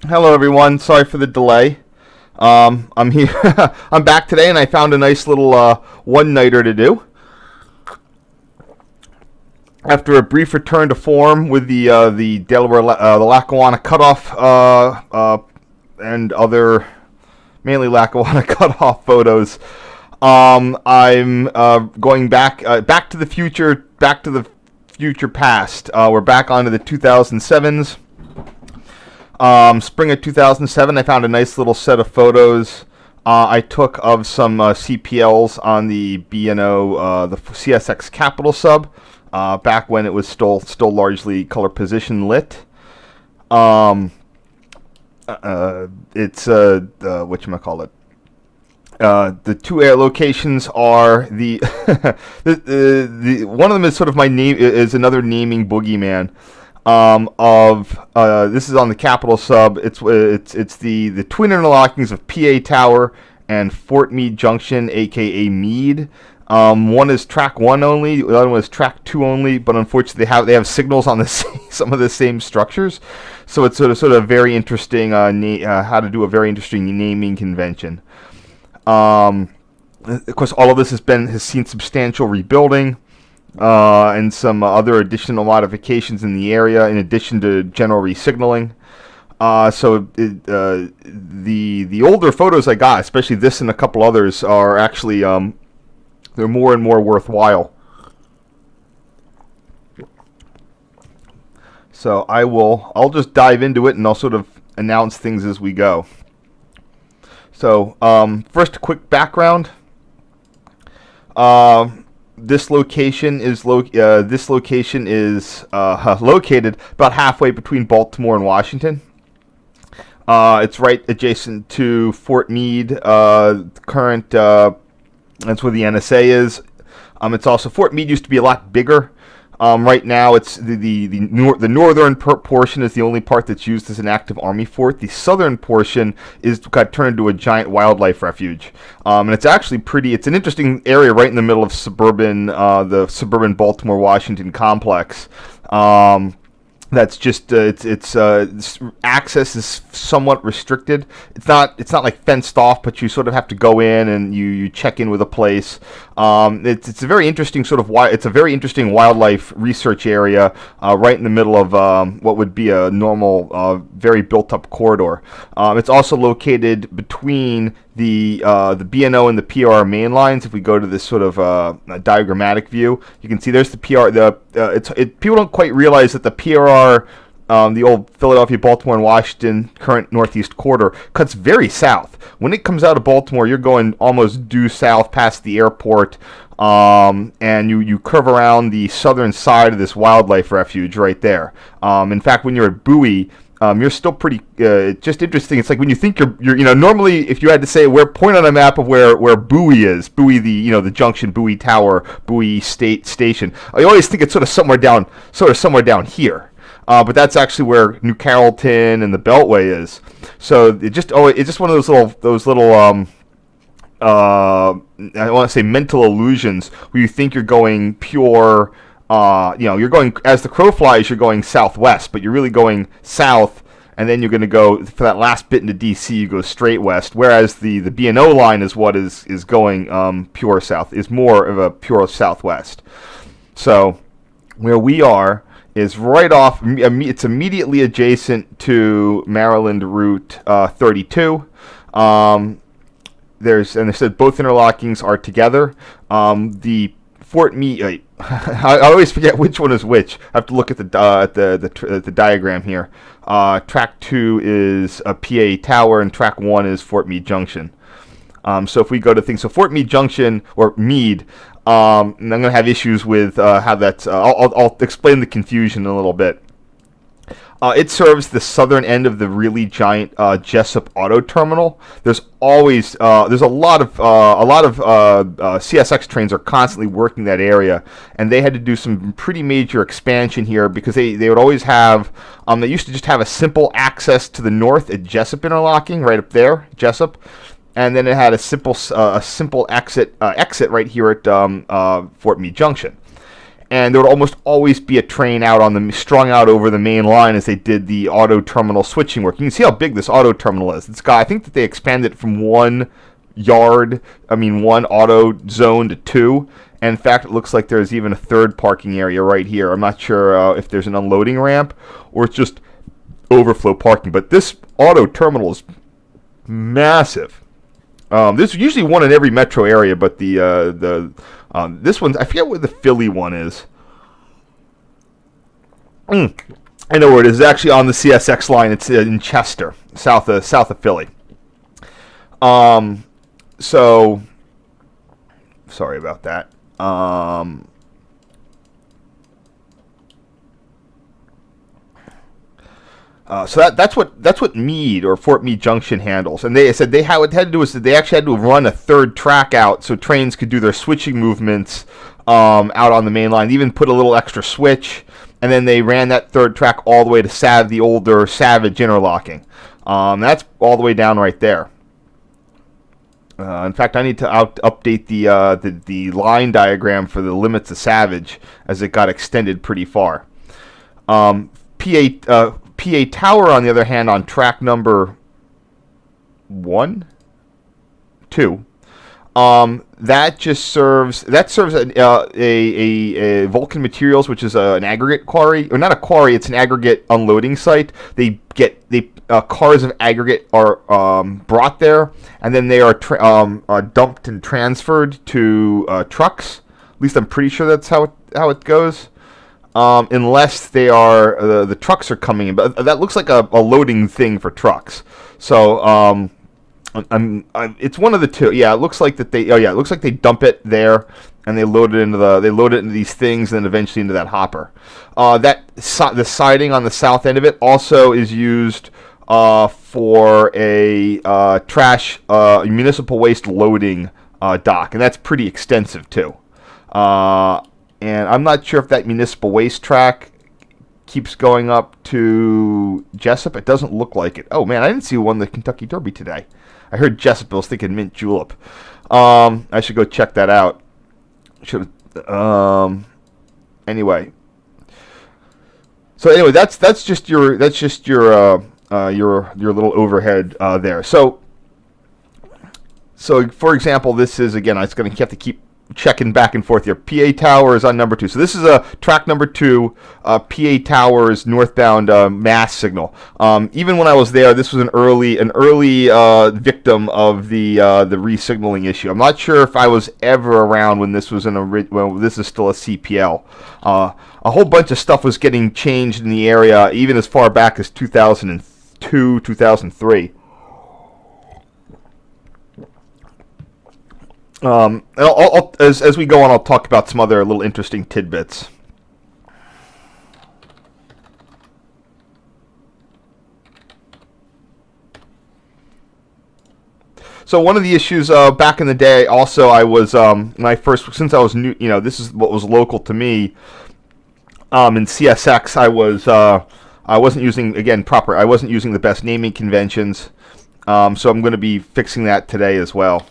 Hello, everyone. Sorry for the delay. I'm here. I'm back today, and I found a nice little one-nighter to do. After a brief return to form with the Delaware the Lackawanna cutoff and other mainly Lackawanna cutoff photos, I'm going back to the future past. We're back onto the 2007s. Spring of 2007, I found a nice little set of photos I took of some CPLs on the B&O, the CSX Capital sub, back when it was still largely color position lit. It's whatchamacallit. The two air locations are the one of them is sort of my name is another naming boogeyman. This is on the Capital sub. It's the twin interlockings of PA Tower and Fort Meade Junction, aka MEADE. One is track 1 only, the other one is track 2 only, but unfortunately they have signals on some of the same structures, so it's sort of very interesting how to do a very interesting naming convention. Of course, all of this has seen substantial rebuilding. And some other additional modifications in the area, in addition to general resignaling. The older photos I got, especially this and a couple others, are actually they're more and more worthwhile. So I'll just dive into it, and I'll sort of announce things as we go. So first, a quick background. This location is located about halfway between Baltimore and Washington. It's right adjacent to Fort Meade. Current that's where the NSA is. It's also Fort Meade used to be a lot bigger. Right now, it's the northern portion is the only part that's used as an active Army fort. The southern portion got turned into a giant wildlife refuge, and it's actually pretty. It's an interesting area right in the middle of the suburban Baltimore Washington complex. That's just its access is somewhat restricted. It's not like fenced off, but you sort of have to go in and you check in with a place. It's a very interesting it's a very interesting wildlife research area right in the middle of what would be a normal very built up corridor. It's also located between the B&O and the PR main lines. If we go to this sort of diagrammatic view, you can see there's the PR. People don't quite realize that the PRR, the old Philadelphia, Baltimore, and Washington current northeast corridor, cuts very south. When it comes out of Baltimore, you're going almost due south past the airport, and you curve around the southern side of this wildlife refuge right there. In fact, when you're at Bowie, you're still pretty just interesting. It's like when you think you're normally if you had to say point on a map of where Bowie is, Bowie the junction, Bowie Tower, Bowie Station. I always think it's sort of somewhere down here. But that's actually where New Carrollton and the Beltway is. So it's just one of those little I want to say mental illusions where you think you're going pure. You're going, as the crow flies, you're going southwest, but you're really going south, and then you're going to go, for that last bit into DC, you go straight west, whereas the B&O line is what is going pure south, is more of a pure southwest. So, where we are is right off, it's immediately adjacent to Maryland Route 32. They said both interlockings are together. The Fort Meade, I always forget which one is which. I have to look at the diagram here. Track 2 is a PA Tower, and track 1 is Fort Meade Junction. So if we go to things, so Fort Meade Junction, or Meade, and I'm going to have issues with how that's, I'll explain the confusion in a little bit. It serves the southern end of the really giant Jessup Auto Terminal. There's always there's a lot of CSX trains are constantly working that area, and they had to do some pretty major expansion here because they would always have they used to just have a simple access to the north at Jessup interlocking right up there, Jessup, and then it had a simple exit right here at Fort Meade Junction. and there would almost always be a train out on the strung out over the main line as they did the auto terminal switching work. You can see how big this auto terminal is. It's got, I think that they expanded it from one auto zone to two. And in fact, it looks like there's even a third parking area right here. I'm not sure if there's an unloading ramp or it's just overflow parking. But this auto terminal is massive. There's usually one in every metro area, but this one, I forget where the Philly one is. I know where it is. It's actually on the CSX line. It's in Chester, south of Philly. So sorry about that. So that's what MEADE or Fort Meade Junction handles, and they said how it had to do is that they actually had to run a third track out so trains could do their switching movements out on the main line. They even put a little extra switch, and then they ran that third track all the way to the older Savage interlocking. That's all the way down right there. In fact, I need to update the line diagram for the limits of Savage as it got extended pretty far. PA Tower, on the other hand, on track number 2, that serves a Vulcan Materials, which is an aggregate quarry, or not a quarry, it's an aggregate unloading site. Cars of aggregate are brought there, and then they are dumped and transferred to trucks. At least I'm pretty sure that's how it goes. Unless they are the trucks are coming in, but that looks like a loading thing for trucks. So it's one of the two. Yeah, it looks like that they. Oh yeah, it looks like they dump it there and they load it into these things and then eventually into that hopper. The siding on the south end of it also is used for a municipal waste loading dock, and that's pretty extensive too. And I'm not sure if that municipal waste track keeps going up to Jessup. It doesn't look like it. Oh man, I didn't see one in the Kentucky Derby today. I heard Jessup. I was thinking mint julep. I should go check that out. Anyway. So anyway, that's just your little overhead there. So for example, this is, again, it's going to have to keep checking back and forth here. PA Tower is on number 2. So this is a track number 2. PA Tower is northbound mass signal. Even when I was there, this was an early victim of the resignaling issue. I'm not sure if I was ever around when this was this is still a CPL. A whole bunch of stuff was getting changed in the area, even as far back as 2002, 2003. As we go on, I'll talk about some other little interesting tidbits. So one of the issues back in the day, also, I was since I was new, this is what was local to me. In CSX, I wasn't using the best naming conventions, so I'm going to be fixing that today as well.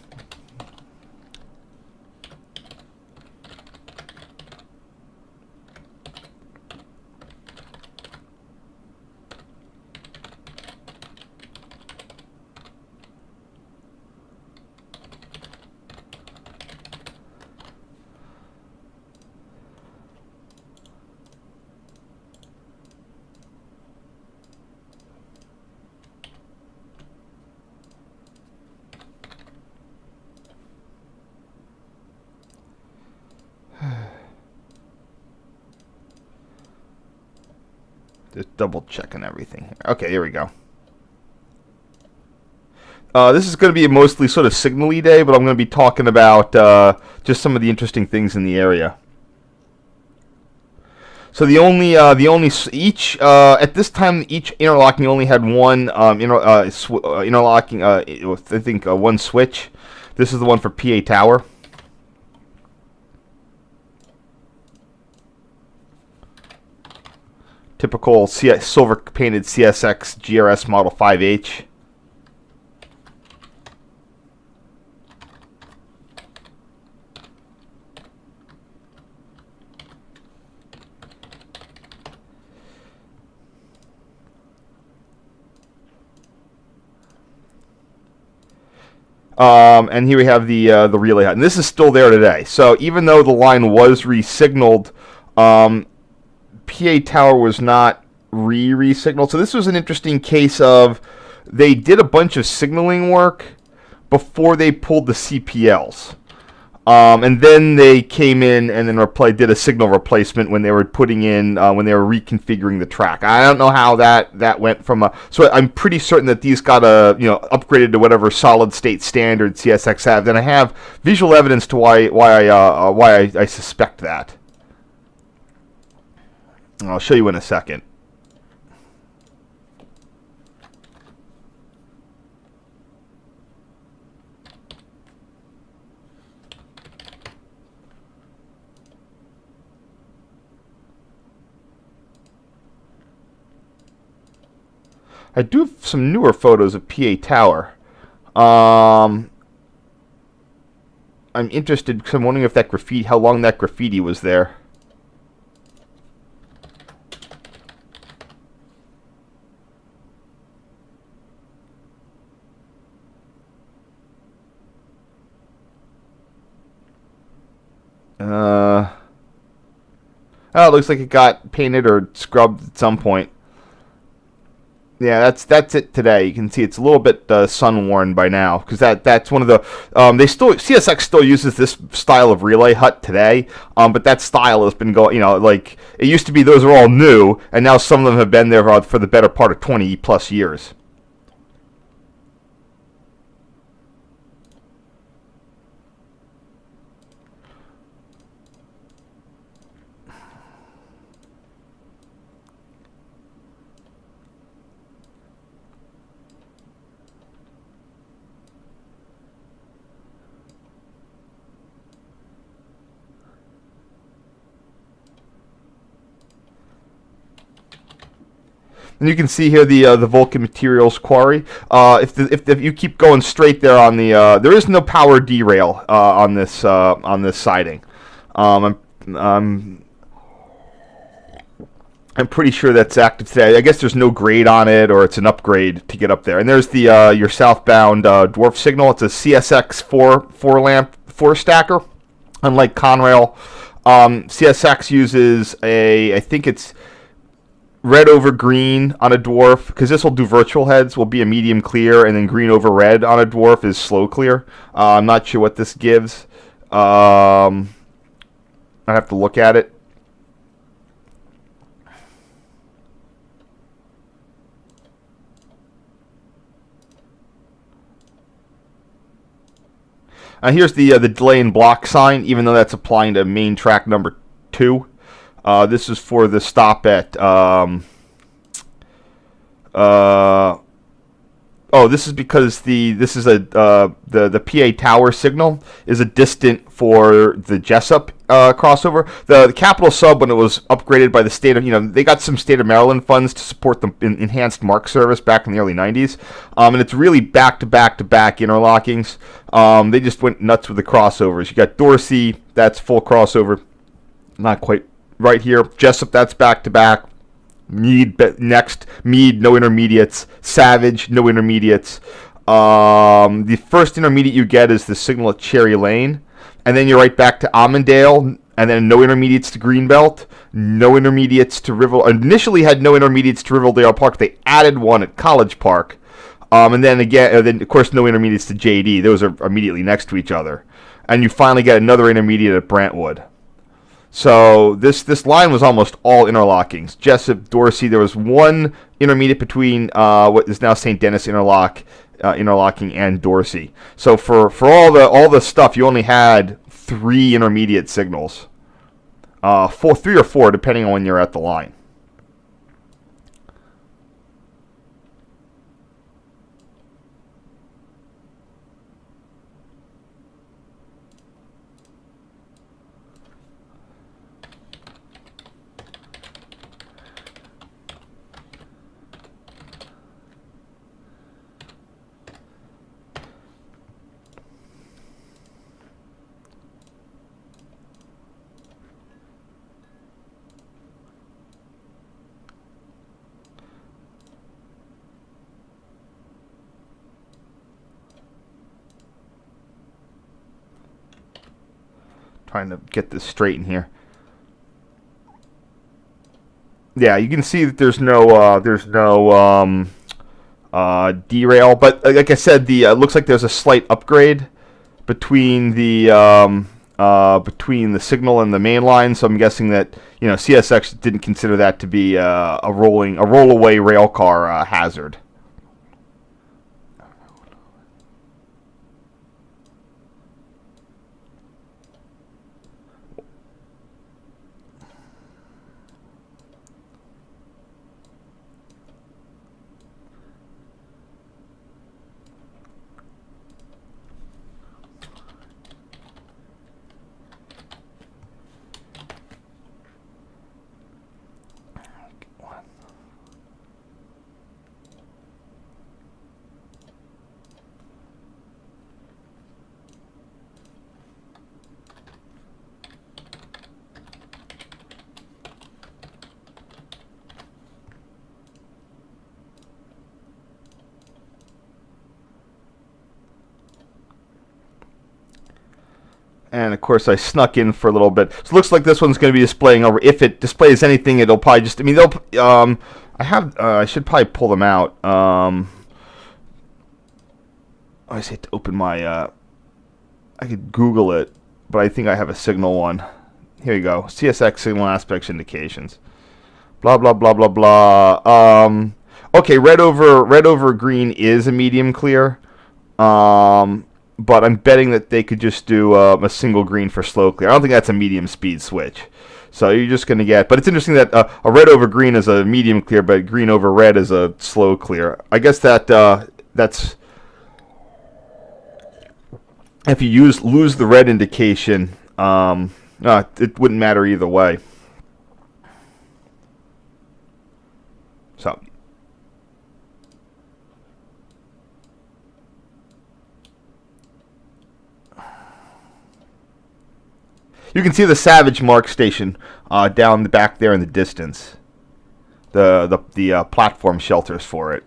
Just double checking everything. Okay, here we go. This is going to be a mostly sort of signal-y day, but I'm going to be talking about just some of the interesting things in the area. So at this time, each interlocking only had one interlocking. I think one switch. This is the one for PA Tower. Typical silver painted CSX GRS Model 5H. And here we have the relay hut, and this is still there today. So even though the line was re-signaled, PA tower was not re-signaled. So this was an interesting case of they did a bunch of signaling work before they pulled the CPLs. And then they came in and then did a signal replacement when they were putting in when they were reconfiguring the track. I don't know how that went from a. So I'm pretty certain that these got upgraded to whatever solid state standard CSX have. Then I have visual evidence to why I suspect that. I'll show you in a second. I do have some newer photos of PA Tower. I'm interested because I'm wondering if that graffiti, how long that graffiti was there. Oh, it looks like it got painted or scrubbed at some point. Yeah, that's it today. You can see it's a little bit sun worn by now because that's one of the CSX still uses this style of relay hut today, but that style has been going. Like it used to be, those are all new, and now some of them have been there for the better part of 20 plus years. And you can see here the Vulcan Materials quarry. If you keep going straight there on the there is no power derail on this siding. I'm pretty sure that's active today. I guess there's no grade on it, or it's an upgrade to get up there. And there's the your southbound dwarf signal. It's a CSX four stacker. Unlike Conrail, CSX uses I think it's red over green on a dwarf, because this will do virtual heads, will be a medium clear, and then green over red on a dwarf is slow clear. I'm not sure what this gives. I have to look at it. Here's the delay and block sign, even though that's applying to main track number 2. This is for the stop at. This is because this is the PA Tower signal is a distant for the Jessup crossover. The Capital Sub, when it was upgraded by the state of, they got some state of Maryland funds to support the enhanced MARC service back in the early 90s, and it's really back to back interlockings. They just went nuts with the crossovers. You got Dorsey, that's full crossover, not quite right here. Jessup, that's back to back. MEADE next. MEADE, no intermediates. Savage, no intermediates. The first intermediate you get is the signal at Cherry Lane, and then you're right back to Almondale, and then no intermediates to Greenbelt, no intermediates to Initially had no intermediates to Riverdale Park. They added one at College Park, and then of course no intermediates to JD. Those are immediately next to each other, and you finally get another intermediate at Brantwood. So this line was almost all interlockings. Jessup, Dorsey. There was one intermediate between what is now St. Denis interlocking and Dorsey. So for all the stuff, you only had 3 intermediate signals, 3 or 4 depending on when you're at the line. trying to get this straight in here. Yeah, you can see that there's no derail, but like I said, the looks like there's a slight upgrade between the signal and the main line. So I'm guessing that CSX didn't consider that to be a rollaway rail car hazard. And of course, I snuck in for a little bit. So it looks like this one's going to be displaying over. If it displays anything, it'll probably just. I mean, they'll. I should probably pull them out. I just hate to open my. I could Google it, but I think I have a signal one. Here you go. CSX signal aspects indications. Blah blah blah blah blah. Okay, red over green is a medium clear. But I'm betting that they could just do a single green for slow clear. I don't think that's a medium speed switch. So you're just going to get... But it's interesting that a red over green is a medium clear, but green over red is a slow clear. I guess that's... If you lose the red indication, it wouldn't matter either way. So... You can see the Savage Mark station down the back there in the distance. The platform shelters for it.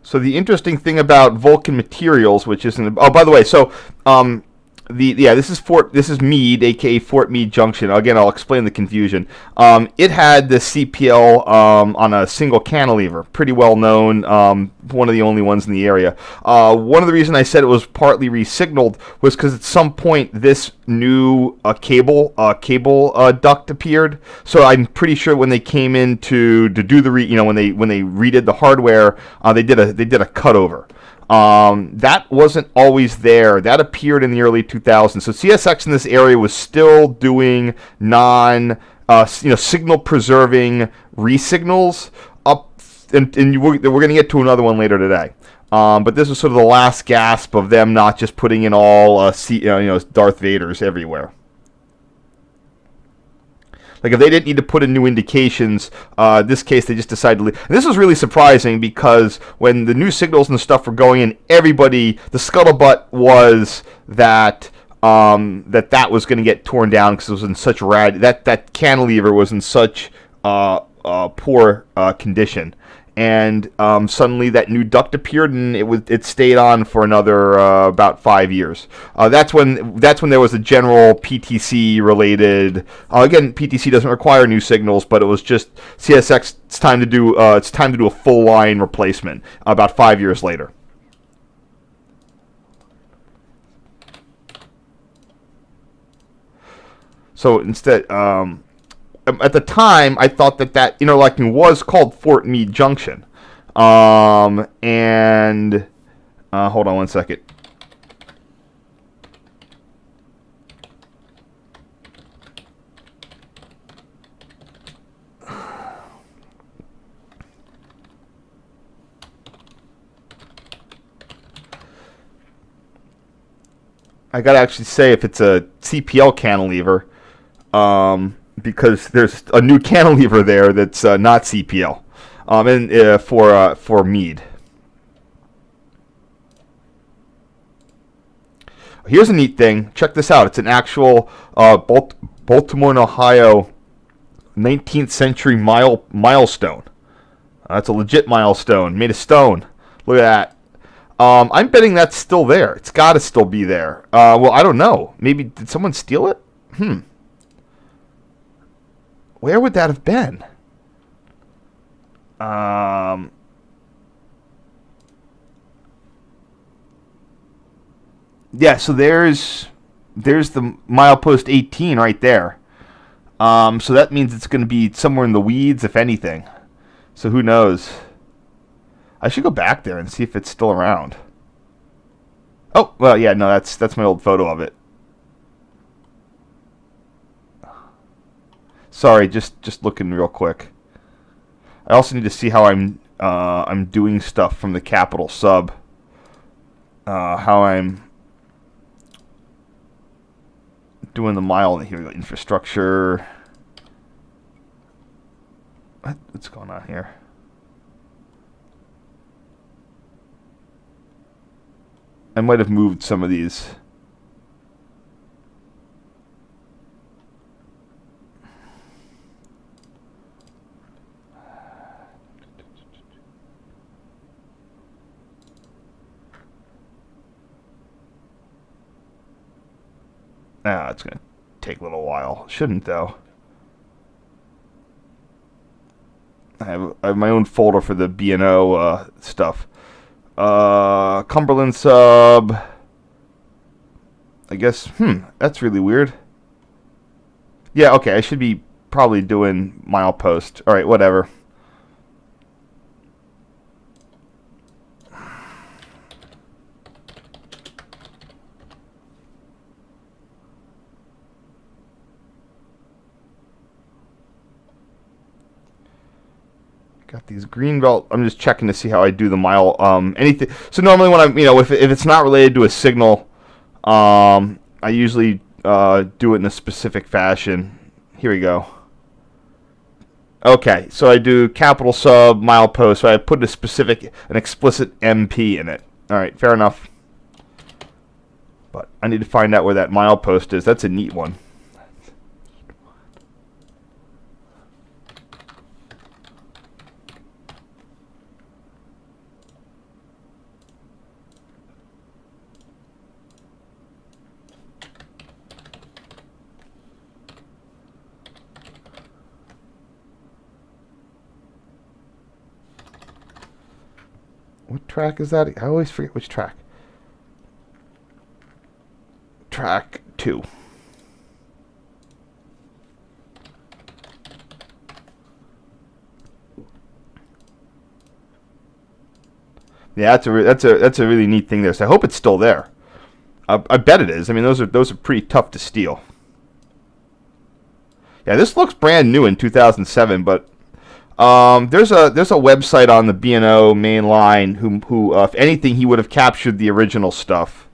So the interesting thing about Vulcan Materials, which isn't... Oh, by the way, so this is MEADE, aka Fort Meade Junction. Again, I'll explain the confusion. It had the CPL on a single cantilever, pretty well known, one of the only ones in the area. One of the reasons I said it was partly re-signaled was because at some point this new cable duct appeared. So I'm pretty sure when they came in to do the when they redid the hardware, they did a cutover. That wasn't always there. That appeared in the early 2000s. So CSX in this area was still doing signal preserving resignals up, and we're going to get to another one later today. But this was sort of the last gasp of them not just putting in all Darth Vaders everywhere. Like if they didn't need to put in new indications, this case they just decided to leave. And this was really surprising because when the new signals and stuff were going in, the scuttlebutt was that that was going to get torn down because it was in such that cantilever was in such poor condition. And suddenly that new duct appeared, and it stayed on for another about 5 years. That's when there was a general PTC related. Again, PTC doesn't require new signals, but it was just CSX. It's time to do a full line replacement. About 5 years later. So instead. At the time, I thought that interlocking was called Fort Meade Junction. Hold on one second. I gotta actually say if it's a CPL cantilever. because there's a new cantilever there that's not CPL, and for MEADE. Here's a neat thing. Check this out. It's an actual Baltimore, Ohio, 19th century milestone. That's a legit milestone, made of stone. Look at that. I'm betting that's still there. It's got to still be there. Well, I don't know. Maybe did someone steal it? Where would that have been? Yeah, so there's the milepost 18 right there. So that means it's going to be somewhere in the weeds, if anything. So who knows? I should go back there and see if it's still around. Oh, well, yeah, no, that's my old photo of it. Sorry, just looking real quick. I also need to see how I'm doing stuff from the capital sub. How I'm doing the mile here, infrastructure. What's going on here? I might have moved some of these. It's going to take a little while. Shouldn't, though. I have my own folder for the B&O stuff. Cumberland sub. I guess, that's really weird. Yeah, okay, I should be probably doing milepost. Alright, whatever. Got these green belt. I'm just checking to see how I do the mile. Anything. So normally when I'm, if it's not related to a signal, I usually do it in a specific fashion. Here we go. Okay, so I do capital sub milepost. So I put an explicit MP in it. All right, fair enough. But I need to find out where that milepost is. That's a neat one. What track is that? I always forget which track. Track 2. Yeah, that's a really neat thing there. So I hope it's still there. I bet it is. I mean, those are pretty tough to steal. Yeah, this looks brand new in 2007, but there's a website on the B&O main line who if anything, he would have captured the original stuff.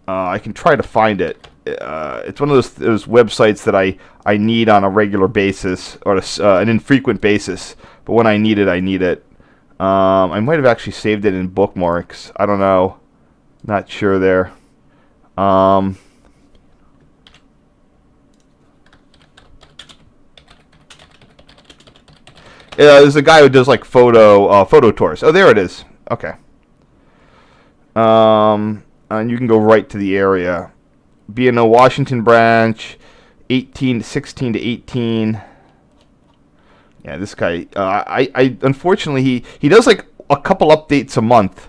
I can try to find it. It's one of those websites that I need on a regular basis or an infrequent basis. But when I need it, I need it. I might have actually saved it in bookmarks. I don't know. Not sure there. There's a guy who does like photo tours. Oh, there it is. Okay. And you can go right to the area. B&O Washington branch, 16 to 18. Yeah, this guy. I unfortunately he does like a couple updates a month,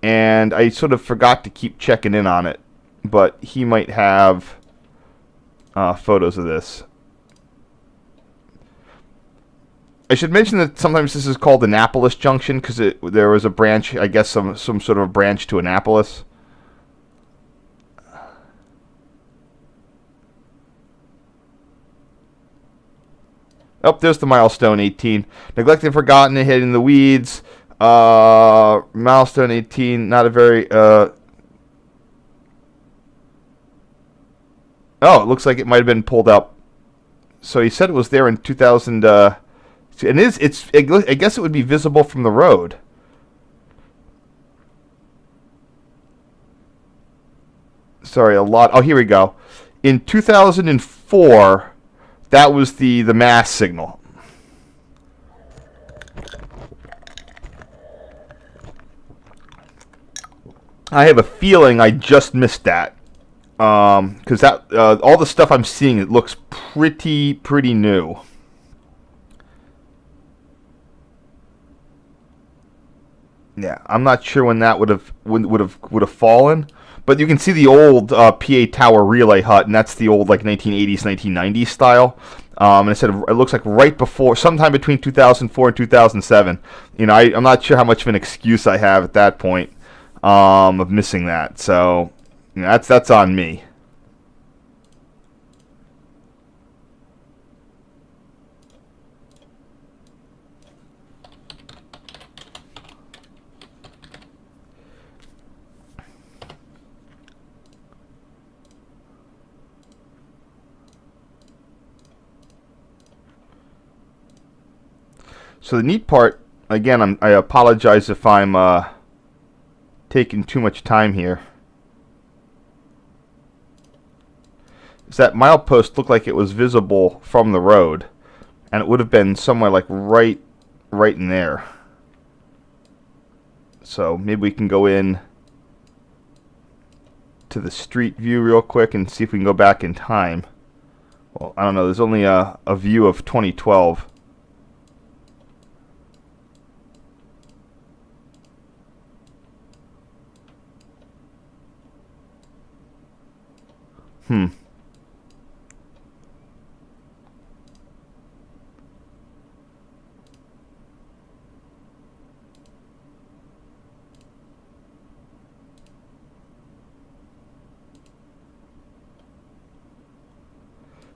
and I sort of forgot to keep checking in on it. But he might have photos of this. I should mention that sometimes this is called Annapolis Junction because there was a branch, I guess some sort of branch to Annapolis. Oh, there's the milestone 18. Neglected and forgotten, hid in the weeds. Milestone 18, not a very... Oh, it looks like it might have been pulled up. So he said it was there in 2000. And I guess it would be visible from the road. Sorry, a lot. Oh, here we go. In 2004, that was the mast signal. I have a feeling I just missed that. Because all the stuff I'm seeing, it looks pretty new. Yeah, I'm not sure when that would have fallen, but you can see the old PA Tower relay hut, and that's the old like 1980s, 1990s style. And it looks like right before, sometime between 2004 and 2007. You know, I'm not sure how much of an excuse I have at that point of missing that. So, you know, that's on me. So the neat part, again, I apologize if I'm taking too much time here, is that milepost looked like it was visible from the road, and it would have been somewhere like right in there. So maybe we can go in to the street view real quick and see if we can go back in time. Well, I don't know. There's only a view of 2012.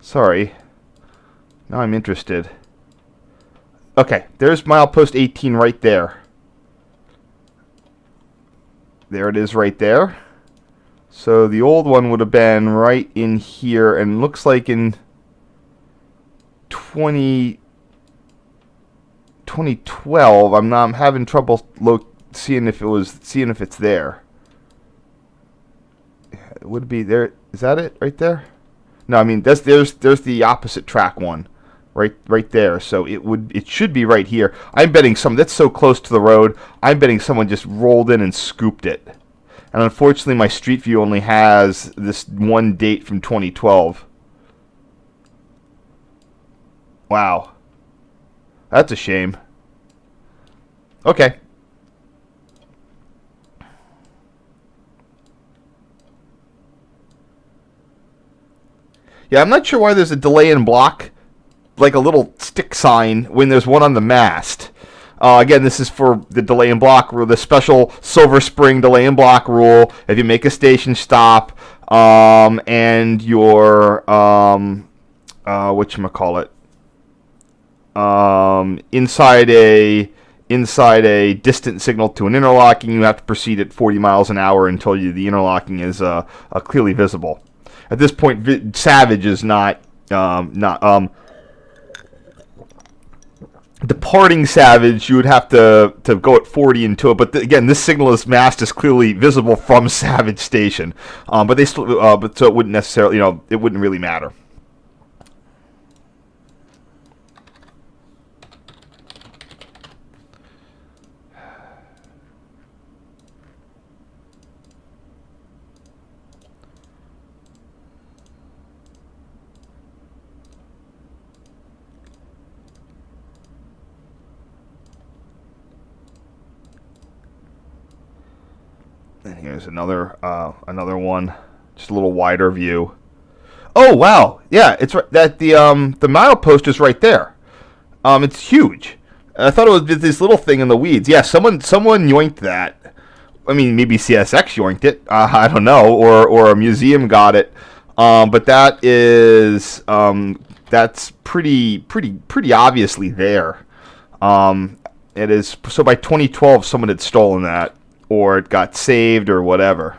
Sorry. Now I'm interested. Okay, there's milepost 18 right there. There it is right there. So the old one would have been right in here, and looks like in 2012. I'm having trouble seeing if it's there. It would be there. Is that it right there? No, I mean there's the opposite track one, right there. So it should be right here. I'm betting that's so close to the road. I'm betting someone just rolled in and scooped it. And unfortunately, my street view only has this one date from 2012. Wow. That's a shame. Okay. Yeah, I'm not sure why there's a delay in block, like a little stick sign, when there's one on the mast. Again, this is for the delay and block rule, the special Silver Spring delay and block rule. If you make a station stop and your whatchamacallit, inside a distant signal to an interlocking, you have to proceed at 40 miles an hour until the interlocking is clearly visible. At this point, Savage is not departing Savage. You would have to go at 40 into it, but again, this signalist mast is clearly visible from Savage Station. But they still, so it wouldn't necessarily, it wouldn't really matter. And here's another one, just a little wider view. Oh wow, yeah, it's right. That the milepost is right there. It's huge. I thought it was this little thing in the weeds. Yeah, someone yoinked that. I mean, maybe CSX yoinked it. I don't know, or a museum got it. But that is that's pretty obviously there. It is. So by 2012, someone had stolen that, or it got saved, or whatever.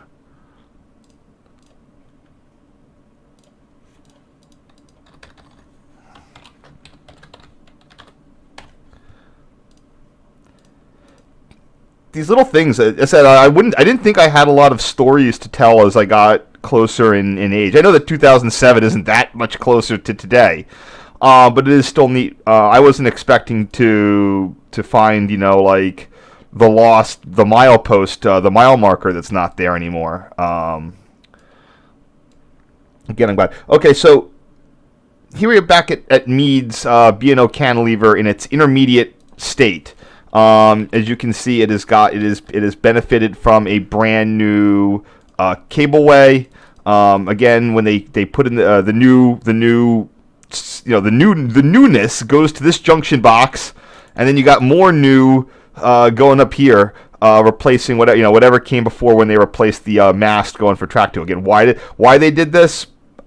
these little things. I said I didn't think I had a lot of stories to tell as I got closer in age. I know that 2007 isn't that much closer to today, but it is still neat. I wasn't expecting to find, like the milepost, the mile marker that's not there anymore. Again, I'm glad. Okay, so here we are back at MEADE's B&O cantilever in its intermediate state. As you can see, it has benefited from a brand new cableway. Again, when they put in the newness goes to this junction box, and then you got more new going up here, replacing whatever came before when they replaced the mast going for track 2. Again, why they did this,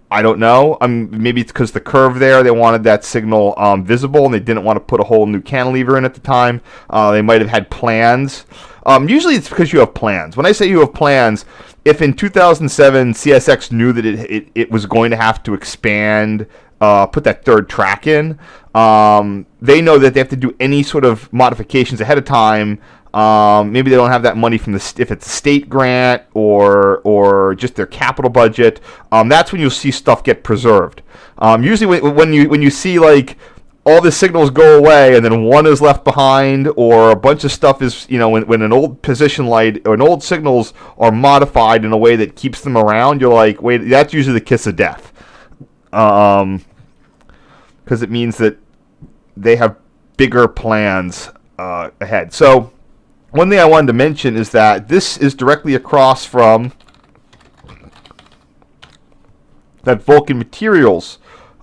I don't know. Maybe it's because the curve there, they wanted that signal visible, and they didn't want to put a whole new cantilever in at the time. They might have had plans. Usually it's because you have plans. When I say you have plans, if in 2007 CSX knew that it was going to have to expand, put that third track in, they know that they have to do any sort of modifications ahead of time. Maybe they don't have that money from if it's a state grant or just their capital budget. That's when you'll see stuff get preserved. Usually when you see like all the signals go away and then one is left behind, or a bunch of stuff is, when an old position light or an old signals are modified in a way that keeps them around, you're like, wait, that's usually the kiss of death. Because it means that they have bigger plans ahead. So one thing I wanted to mention is that this is directly across from that Vulcan Materials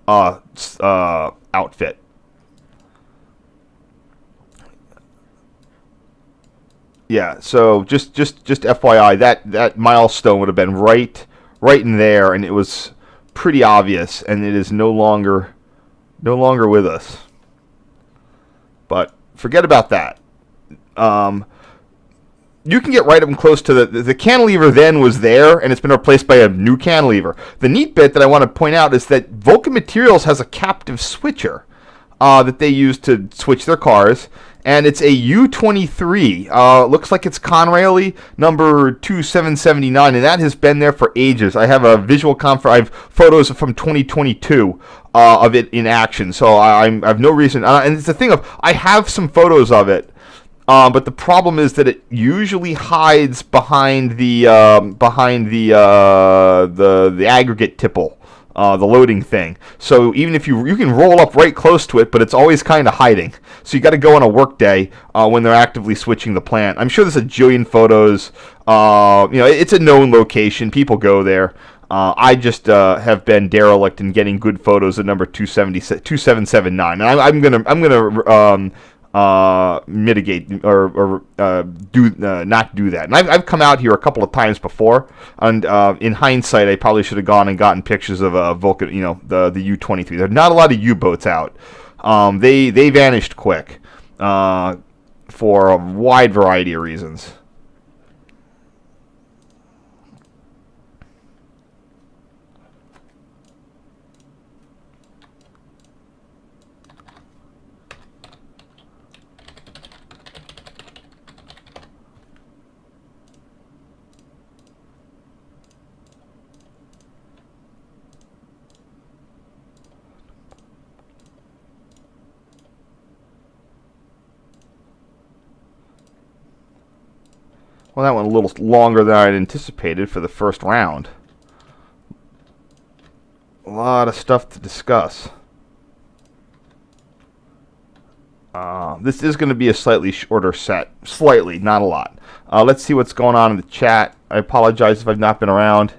outfit. Yeah, so just FYI, that milestone would have been right in there, and it was pretty obvious, and it is no longer with us. But forget about that. You can get right up and close to the cantilever then was there, and it's been replaced by a new cantilever. The neat bit that I want to point out is that Vulcan Materials has a captive switcher that they use to switch their cars, and it's a U23. Looks like it's Conrail number 2779, and that has been there for ages. I have a I have photos from 2022 of it in action, so I have no reason. And it's the thing of, I have some photos of it, but the problem is that it usually hides behind the aggregate tipple. The loading thing. So even if you can roll up right close to it, but it's always kind of hiding. So you got to go on a work day when they're actively switching the plant. I'm sure there's a jillion photos. It's a known location. People go there. I just have been derelict in getting good photos at number 2779. And I'm gonna mitigate or not do that. And I've come out here a couple of times before, and in hindsight, I probably should have gone and gotten pictures of Vulcan, the U-23. There are not a lot of U-boats out. They vanished quick for a wide variety of reasons. Well, that went a little longer than I had anticipated for the first round. A lot of stuff to discuss. This is going to be a slightly shorter set. Slightly, not a lot. Let's see what's going on in the chat. I apologize if I've not been around.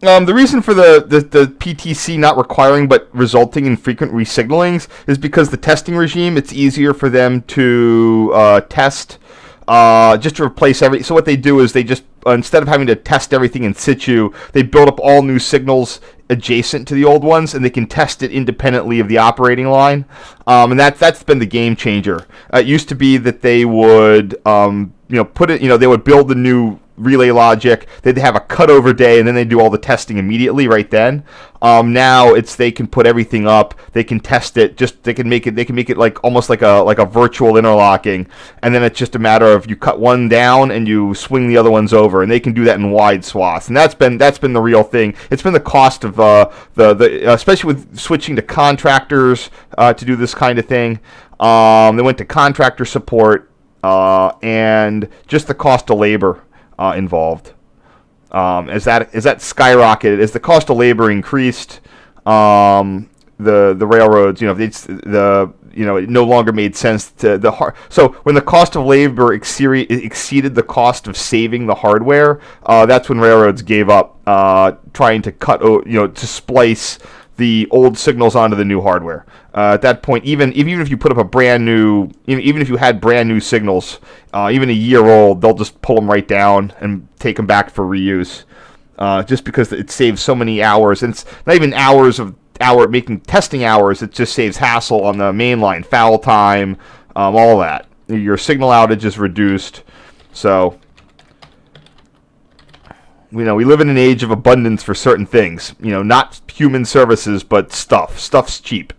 The reason for the PTC not requiring but resulting in frequent resignalings is because the testing regime, it's easier for them to test just to replace everything. So what they do is they just, instead of having to test everything in situ, they build up all new signals adjacent to the old ones, and they can test it independently of the operating line. And that's been the game changer. It used to be that they would put it, they would build the new relay logic. They'd have a cutover day, and then they do all the testing immediately right then. Now they can put everything up. They can test it. They can make it like almost like a virtual interlocking, and then it's just a matter of you cut one down and you swing the other ones over, and they can do that in wide swaths. And that's been the real thing. It's been the cost of especially with switching to contractors to do this kind of thing. They went to contractor support, and just the cost of labor involved. As that skyrocketed, as the cost of labor increased, the railroads, it no longer made sense to so when the cost of labor exceeded the cost of saving the hardware, that's when railroads gave up trying to to splice the old signals onto the new hardware. At that point, even if you put up a brand new, even if you had brand new signals, even a year old, they'll just pull them right down and take them back for reuse, just because it saves so many hours. And it's not even making testing hours. It just saves hassle on the main line, foul time, all that. Your signal outage is reduced. So, we live in an age of abundance for certain things. Not human services, but stuff. Stuff's cheap.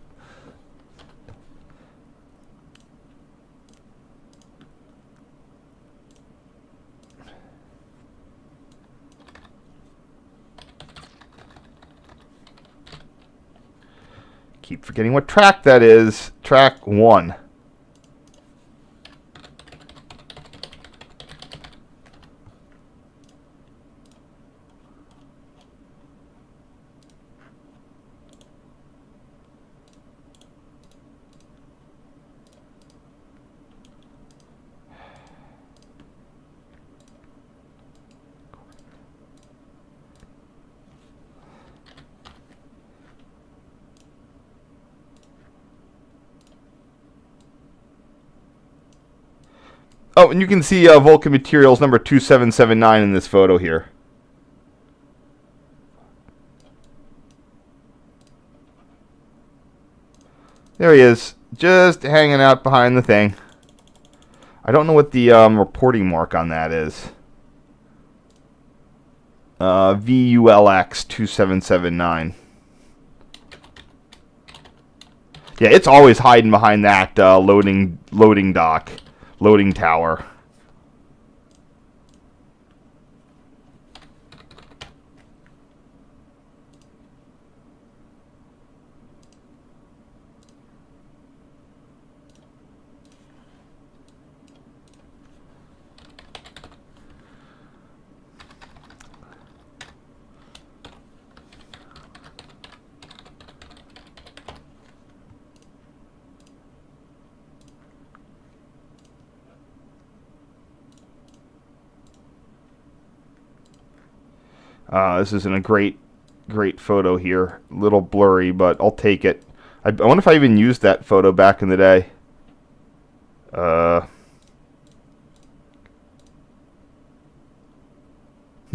Keep forgetting what track that is. Track 1. Oh, and you can see Vulcan Materials number 2779 in this photo here. There he is, just hanging out behind the thing. I don't know what the reporting mark on that is. VULX 2779. Yeah, it's always hiding behind that loading dock. Loading tower. This isn't a great photo here. A little blurry, but I'll take it. I wonder if I even used that photo back in the day. Nah,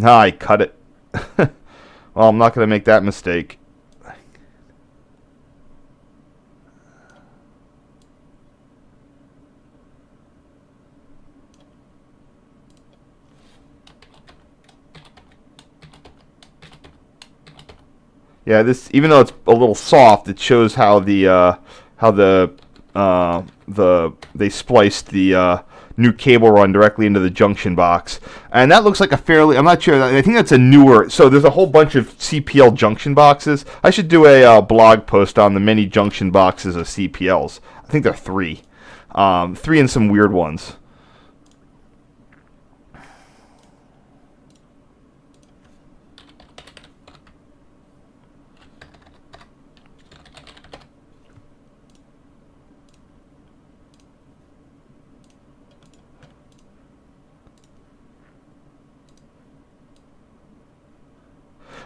I cut it. Well, I'm not going to make that mistake. Yeah, this, even though it's a little soft, it shows how they spliced the new cable run directly into the junction box, and that looks like a fairly, I'm not sure, I think that's a newer. So there's a whole bunch of CPL junction boxes. I should do a blog post on the many junction boxes of CPLs. I think there are 3, and some weird ones.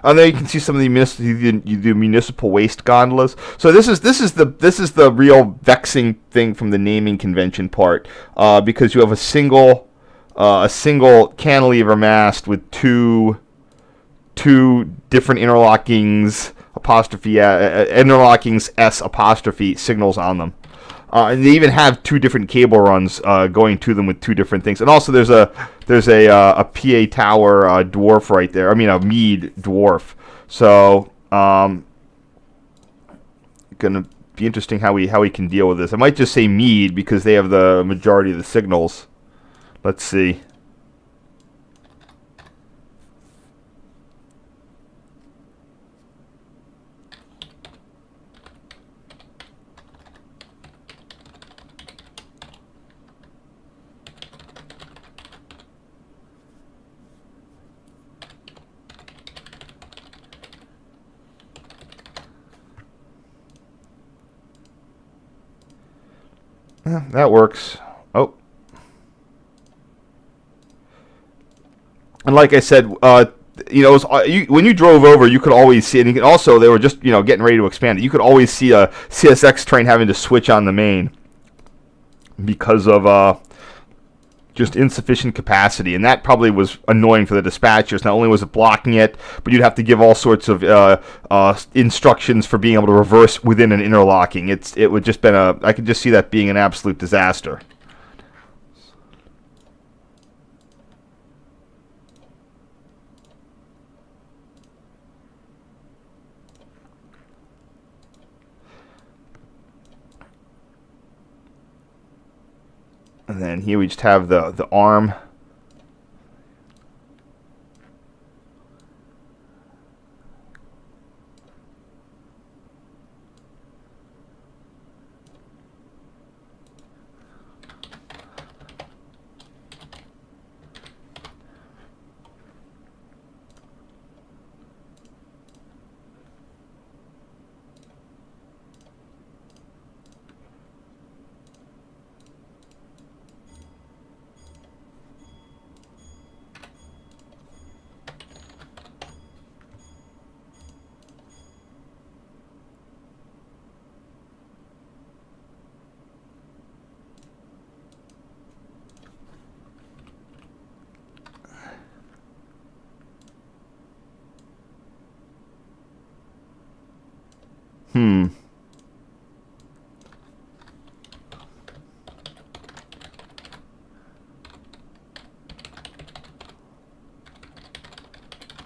And there you can see some of the municipal waste gondolas. So this is the real vexing thing from the naming convention part, because you have a single cantilever mast with two different interlockings, a apostrophe interlockings S apostrophe signals on them. And they even have two different cable runs going to them with two different things. And also there's a PA Tower dwarf right there. I mean a MEADE dwarf. So gonna be interesting how we can deal with this. I might just say MEADE because they have the majority of the signals. Let's see. That works. Oh. And like I said, you know, it was, when you drove over, you could always see it. And also, they were just, you know, getting ready to expand it. You could always see a CSX train having to switch on the main because of just insufficient capacity. And that probably was annoying for the dispatchers. Not only was it blocking it, but you'd have to give all sorts of instructions for being able to reverse within an interlocking. It would just been I could just see that being an absolute disaster. And then here we just have the arm.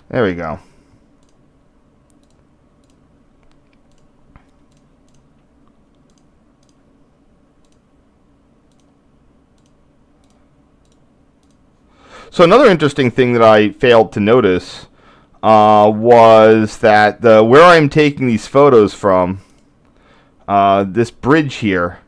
There we go. So another interesting thing that I failed to notice was that where I'm taking these photos from, this bridge here,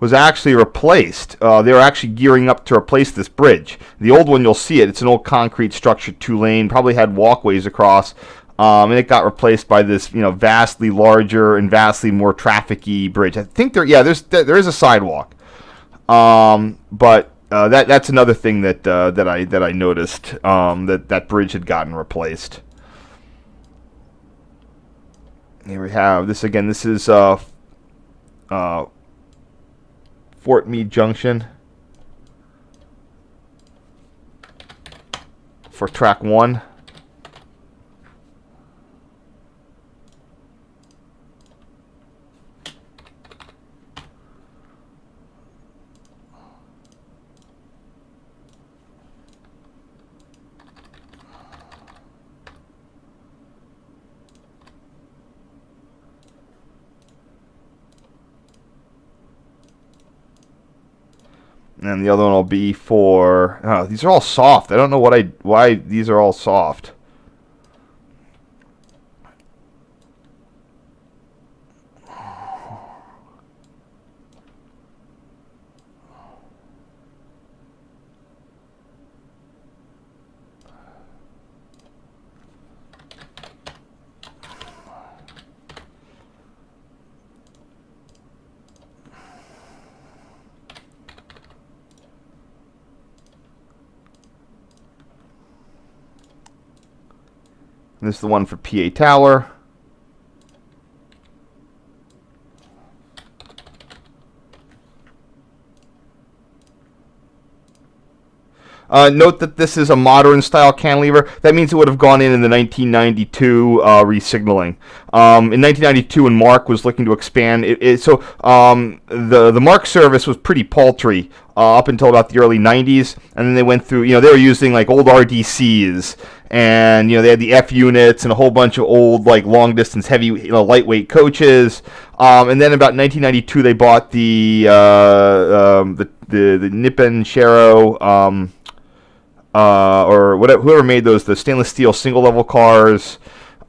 was actually replaced. They were actually gearing up to replace this bridge. The old one, you'll see it. It's an old concrete structure, 2-lane, probably had walkways across, and it got replaced by this, you know, vastly larger and vastly more traffic-y bridge. I think there is a sidewalk, but that's another thing that I noticed, that bridge had gotten replaced. Here we have this again. This is Fort Meade Junction for track 1. And the other one will be for... these are all soft. I don't know why these are all soft. And this is the one for PA Tower. Note that this is a modern style cantilever. That means it would have gone in the 1992 resignaling. In 1992, when Mark was looking to expand, the Mark service was pretty paltry up until about the early 90s, and then they went through. They were using like old RDCs, and they had the F units and a whole bunch of old like long distance heavy lightweight coaches. And then about 1992, they bought the Nippon Shero, or whatever, whoever made those, the stainless steel single level cars.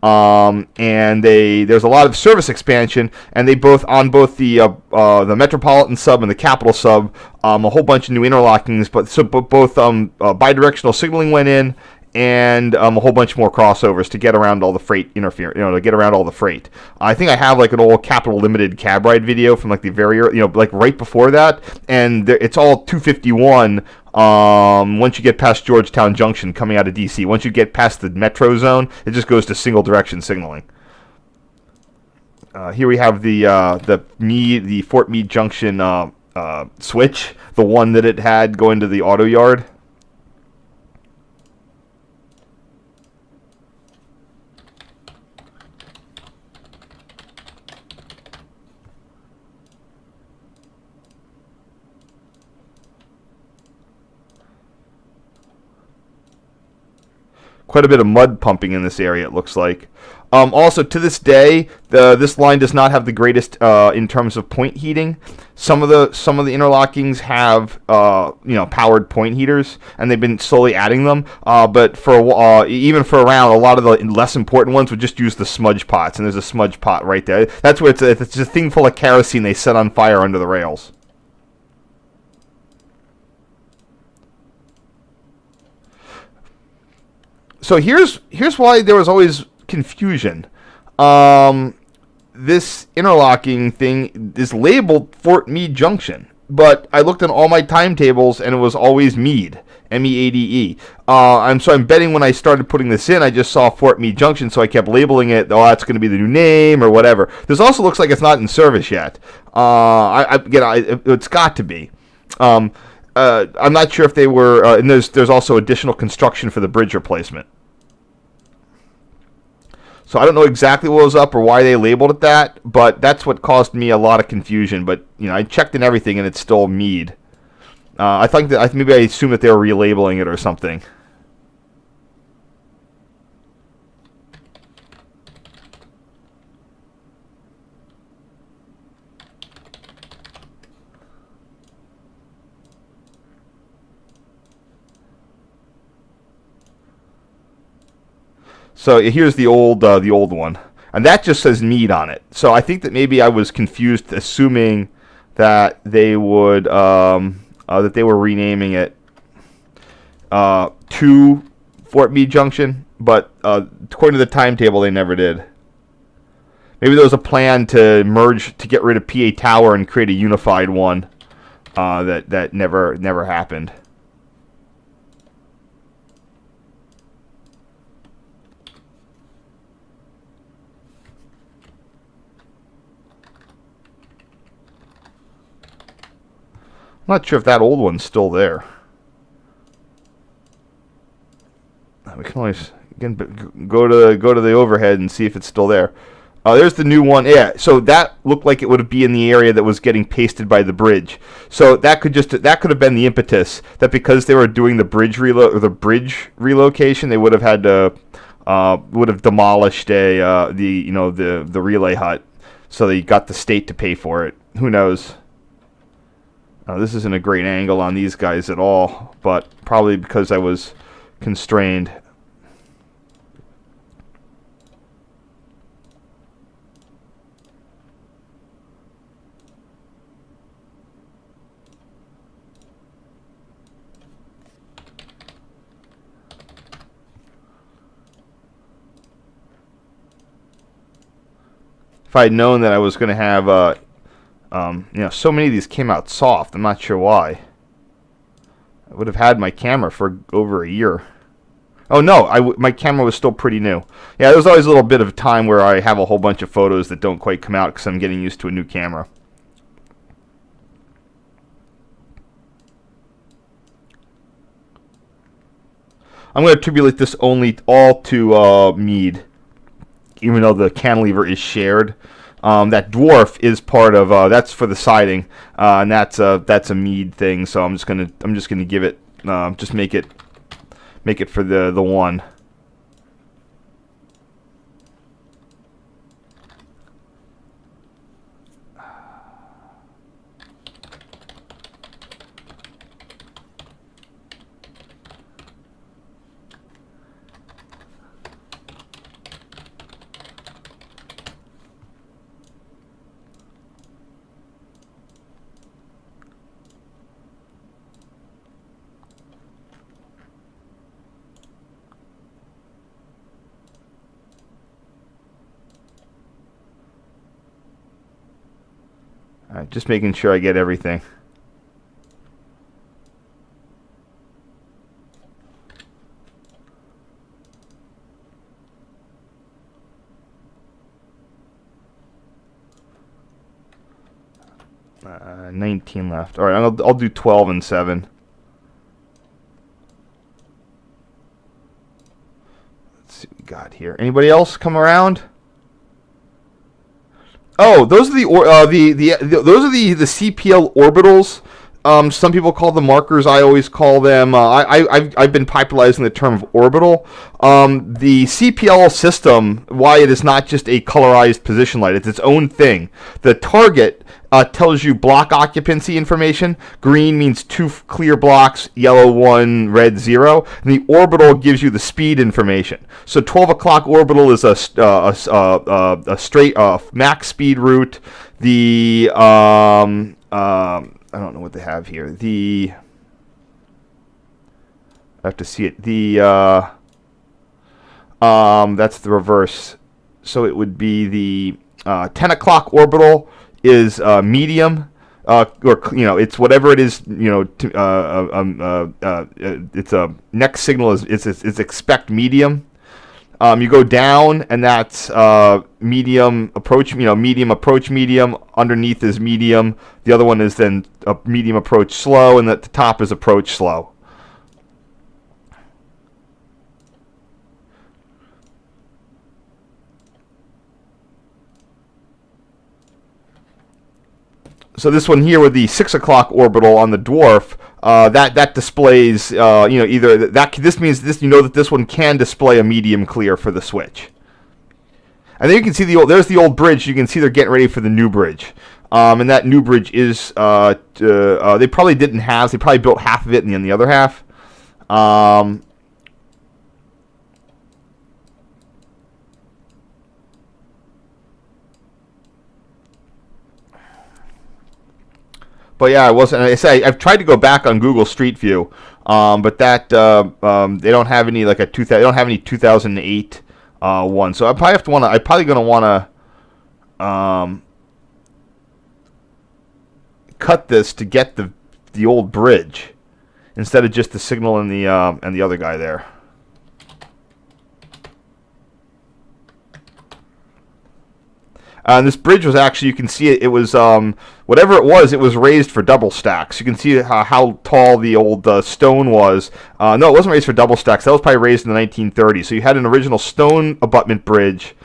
And there's a lot of service expansion, and they both the Metropolitan sub and the Capital sub, a whole bunch of new interlockings, but both bidirectional signaling went in, and a whole bunch more crossovers to get around all the freight interference, to get around all the freight. I think I have like an old Capital Limited cab ride video from like the very early, like right before that, and it's all 251. Once you get past Georgetown Junction coming out of DC, once you get past the metro zone, it just goes to single direction signaling. Here we have the Fort Meade Junction switch, the one that it had going to the auto yard. Quite a bit of mud pumping in this area, it looks like. Also, to this day, this line does not have the greatest in terms of point heating. Some of the interlockings have powered point heaters, and they've been slowly adding them. But even for around, a lot of the less important ones would just use the smudge pots, and there's a smudge pot right there. That's where it's a thing full of kerosene they set on fire under the rails. So here's why there was always confusion. This interlocking thing is labeled Fort Meade Junction, but I looked in all my timetables and it was always MEADE, MEADE. I'm betting when I started putting this in, I just saw Fort Meade Junction, so I kept labeling it. Oh, that's going to be the new name or whatever. This also looks like it's not in service yet. It's got to be. I'm not sure if they were, and there's also additional construction for the bridge replacement. So I don't know exactly what was up or why they labeled it that, but that's what caused me a lot of confusion. But I checked in everything and it's still MEADE. I think that maybe I assumed that they were relabeling it or something. So here's the old one, and that just says MEADE on it. So I think that maybe I was confused, assuming that they would that they were renaming it to Fort Meade Junction, but according to the timetable, they never did. Maybe there was a plan to merge to get rid of PA Tower and create a unified one that never happened. I'm not sure if that old one's still there. We can always go to the overhead and see if it's still there. There's the new one. Yeah, so that looked like it would be in the area that was getting pasted by the bridge. So that could have been the impetus that because they were doing the bridge relocation, they would have had to demolished the relay hut. So they got the state to pay for it. Who knows? This isn't a great angle on these guys at all, but probably because I was constrained. If I had known that I was going to have so many of these came out soft. I'm not sure why. I would have had my camera for over a year. Oh no, my camera was still pretty new. Yeah, there's always a little bit of time where I have a whole bunch of photos that don't quite come out because I'm getting used to a new camera. I'm going to attribute this all to MEADE, even though the cantilever is shared. That dwarf is part of that's for the siding, and that's a MEADE thing. So I'm just gonna give it just make it for the one. All right, just making sure I get everything. Uh, 19 left. All right, I'll do 12 and 7. Let's see what we got here. Anybody else come around? Oh, those are those are the CPL orbitals. Some people call them markers. I always call them. I've been popularizing the term of orbital. The CPL system, why it is not just a colorized position light, it's its own thing. The target tells you block occupancy information. Green means 2 clear blocks, yellow 1, red 0. And the orbital gives you the speed information. So 12 o'clock orbital is a straight max speed route. The I don't know what they have here. I have to see it. That's the reverse. So it would be the 10 o'clock orbital is medium, or it's whatever it is. It's a next signal is it's expect medium. You go down, and that's medium approach. Medium approach medium. Underneath is medium. The other one is then a medium approach slow, and at the top is approach slow. So this one here with the 6 o'clock orbital on the dwarf, that displays, either this means that this one can display a medium clear for the switch. And then you can see there's the old bridge. You can see they're getting ready for the new bridge. And that new bridge is, they probably didn't have, they probably built half of it and then the other half. But yeah, I've tried to go back on Google Street View, but that they don't have any they don't have any 2008 one. So I'm probably gonna want to cut this to get the old bridge instead of just the signal and the other guy there. And this bridge was actually, you can see it was, whatever it was raised for double stacks. You can see how tall the old stone was. No, it wasn't raised for double stacks. That was probably raised in the 1930s. So you had an original stone abutment bridge.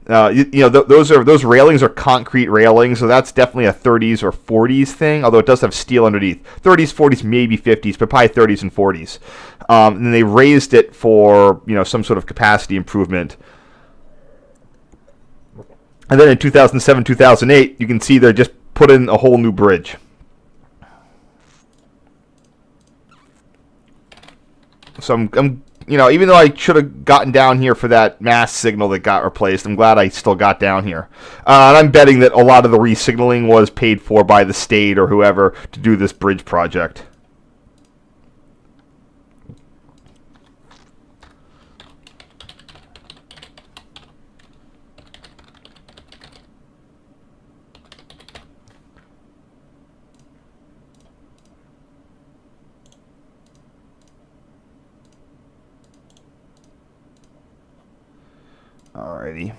Those railings are concrete railings, so that's definitely a 30s or 40s thing, although it does have steel underneath. 30s, 40s, maybe 50s, but probably 30s and 40s. And they raised it for, some sort of capacity improvement. And then in 2007, 2008, you can see they're just put in a whole new bridge. So I'm even though I should have gotten down here for that mass signal that got replaced, I'm glad I still got down here. And I'm betting that a lot of the resignaling was paid for by the state or whoever to do this bridge project. Alrighty.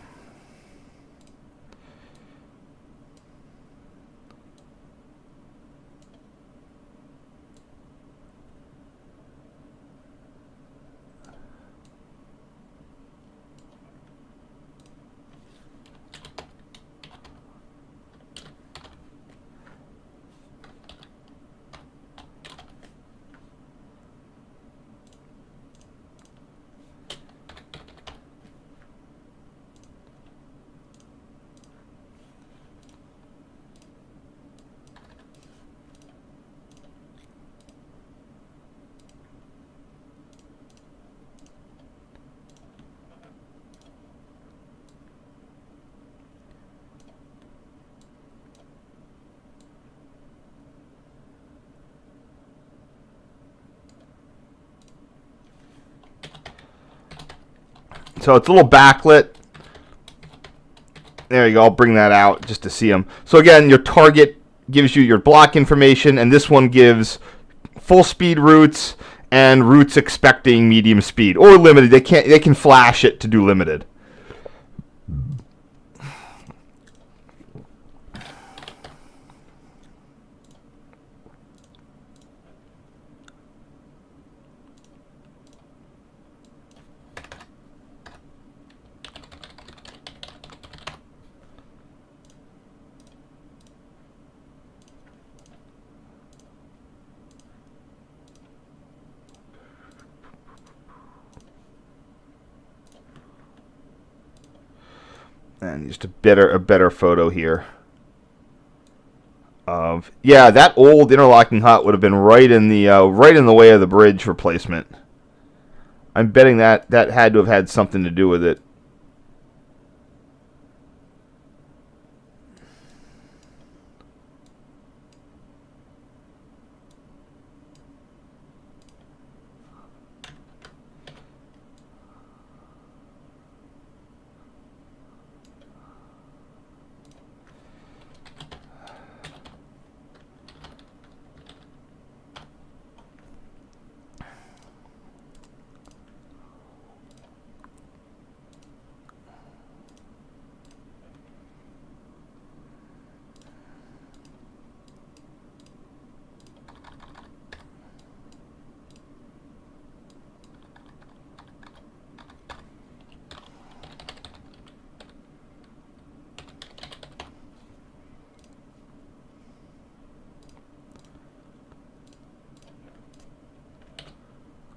So it's a little backlit. There you go. I'll bring that out just to see them. So again, your target gives you your block information, and this one gives full speed routes and routes expecting medium speed or limited. They can flash it to do limited. And just a better photo here of, yeah, that old interlocking hut would have been right in the way of the bridge replacement. I'm betting that had to have had something to do with it.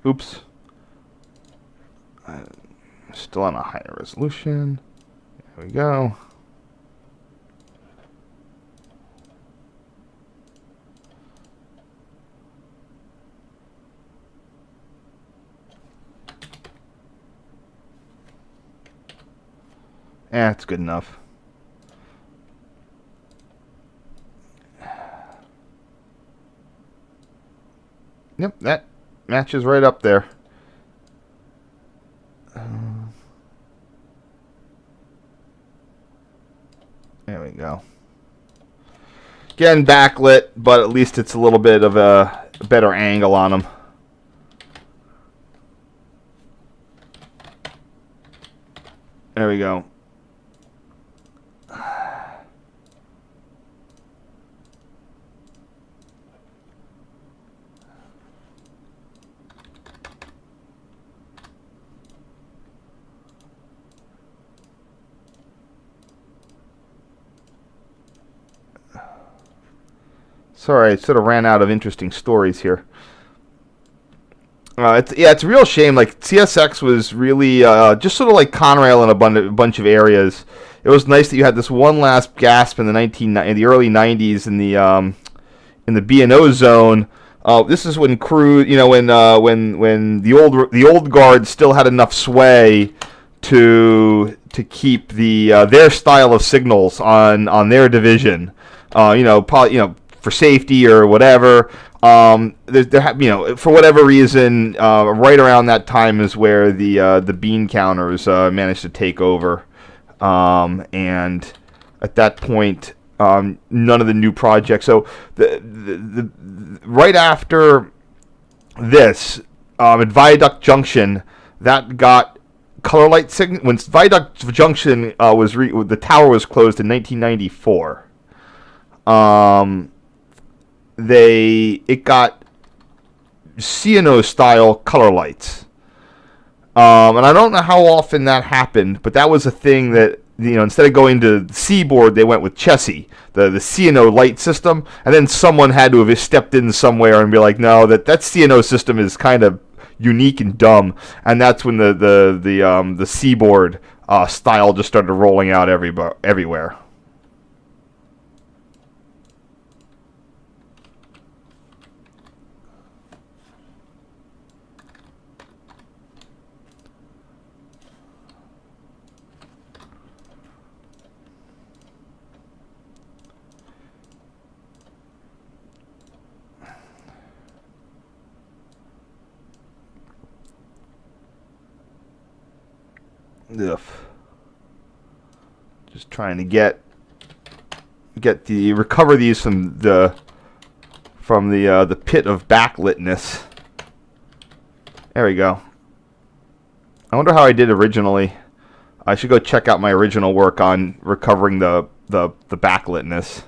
Oops. Still on a higher resolution. There we go. It's good enough. Yep, that matches right up there. There we go. Again, backlit, but at least it's a little bit of a better angle on them. There we go. Sorry, I sort of ran out of interesting stories here. It's a real shame. Like CSX was really just sort of like Conrail in a bunch of areas. It was nice that you had this one last gasp in the early '90s in the B&O zone. This is when crew, when the old guard still had enough sway to keep their style of signals on their division. Probably for safety or whatever. For whatever reason, right around that time is where the bean counters managed to take over, and at that point, none of the new projects. So the right after this, at Viaduct Junction, that got color light signal. When Viaduct Junction the tower was closed in 1994. It got CNO style color lights, and I don't know how often that happened, but that was a thing that instead of going to Seaboard, they went with Chessie, the CNO light system, and then someone had to have stepped in somewhere and be like, no, that CNO system is kind of unique and dumb, and that's when the Seaboard style just started rolling out everywhere. Ugh. Just trying to recover these from the pit of backlitness. There we go. I wonder how I did originally. I should go check out my original work on recovering the backlitness.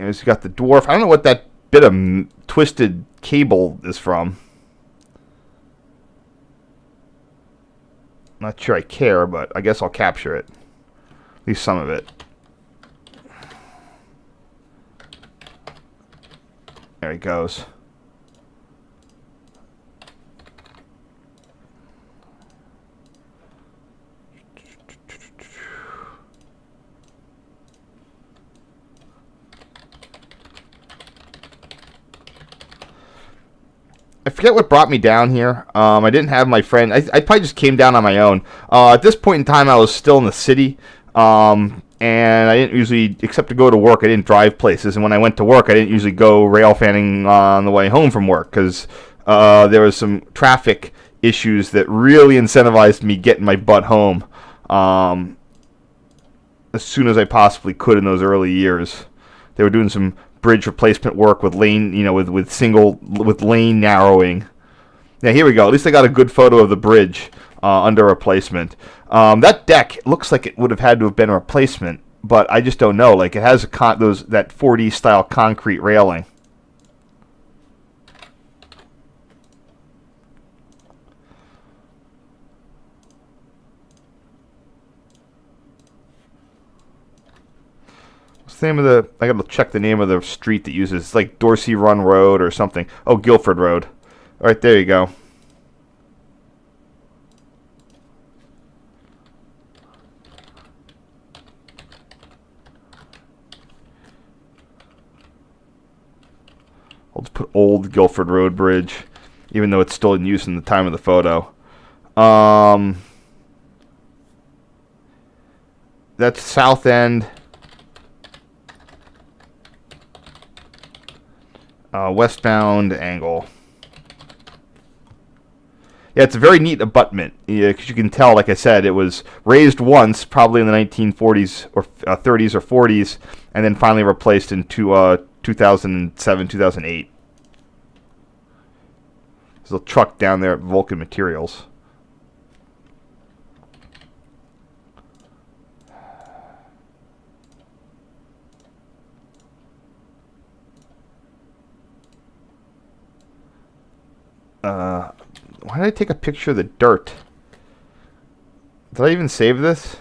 It's got the dwarf. I don't know what that bit of twisted cable is from. Not sure I care, but I guess I'll capture it. At least some of it. There he goes. I forget what brought me down here. I didn't have my friend. I probably just came down on my own. At this point in time, I was still in the city, and I didn't usually, except to go to work, I didn't drive places. And when I went to work, I didn't usually go rail fanning on the way home from work because there was some traffic issues that really incentivized me getting my butt home as soon as I possibly could in those early years. They were doing some bridge replacement work with lane, with lane narrowing. Yeah, here we go. At least I got a good photo of the bridge under replacement. That deck looks like it would have had to have been a replacement, but I just don't know. Like it has that 4D style concrete railing. Name of the I gotta check the name of the street that uses it's like Dorsey Run Road or something. Oh, Guilford Road. All right, there you go. I'll just put Old Guilford Road Bridge, even though it's still in use in the time of the photo. That's South End. Westbound angle. Yeah, it's a very neat abutment because you can tell, like I said, it was raised once, probably in the 1940s or 30s or 40s, and then finally replaced in 2007, 2008. There's a truck down there at Vulcan Materials. Why did I take a picture of the dirt? Did I even save this?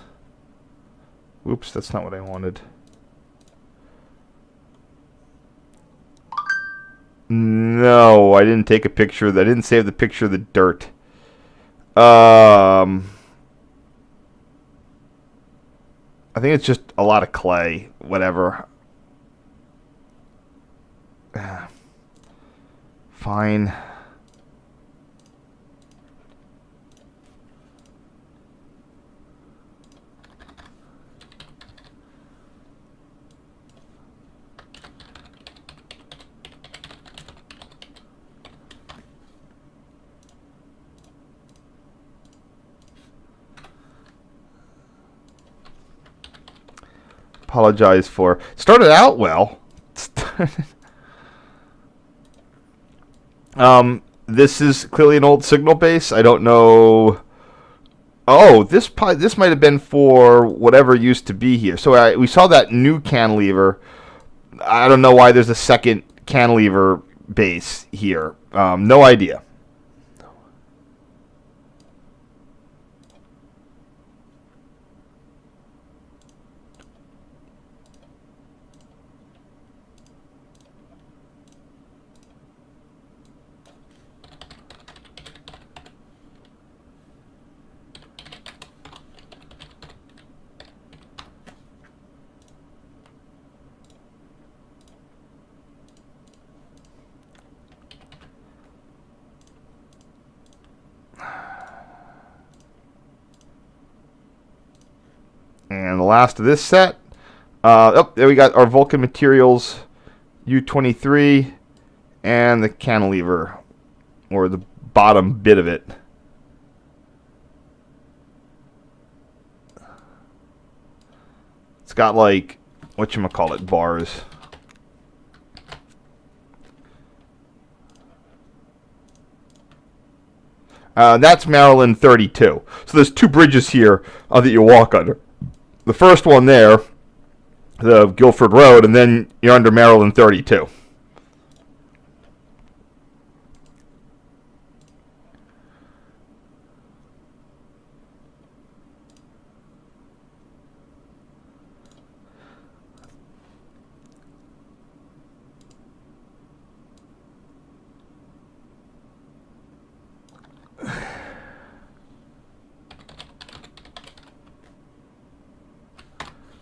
Oops, that's not what I wanted. No, I didn't take a picture of that. I didn't save the picture of the dirt. I think it's just a lot of clay. Whatever. Fine. Apologize for started out well. This is clearly an old signal base. I don't know. Oh, this might have been for whatever used to be here. So we saw that new cantilever. I don't know why there's a second cantilever base here. No idea. last of this set. Oh, there we got our Vulcan Materials U-23 and the cantilever, or the bottom bit of it. It's got like, whatchamacallit, bars. That's Maryland 32. So there's two bridges here that you walk under. The first one there, the Guilford Road, and then you're under Maryland 32.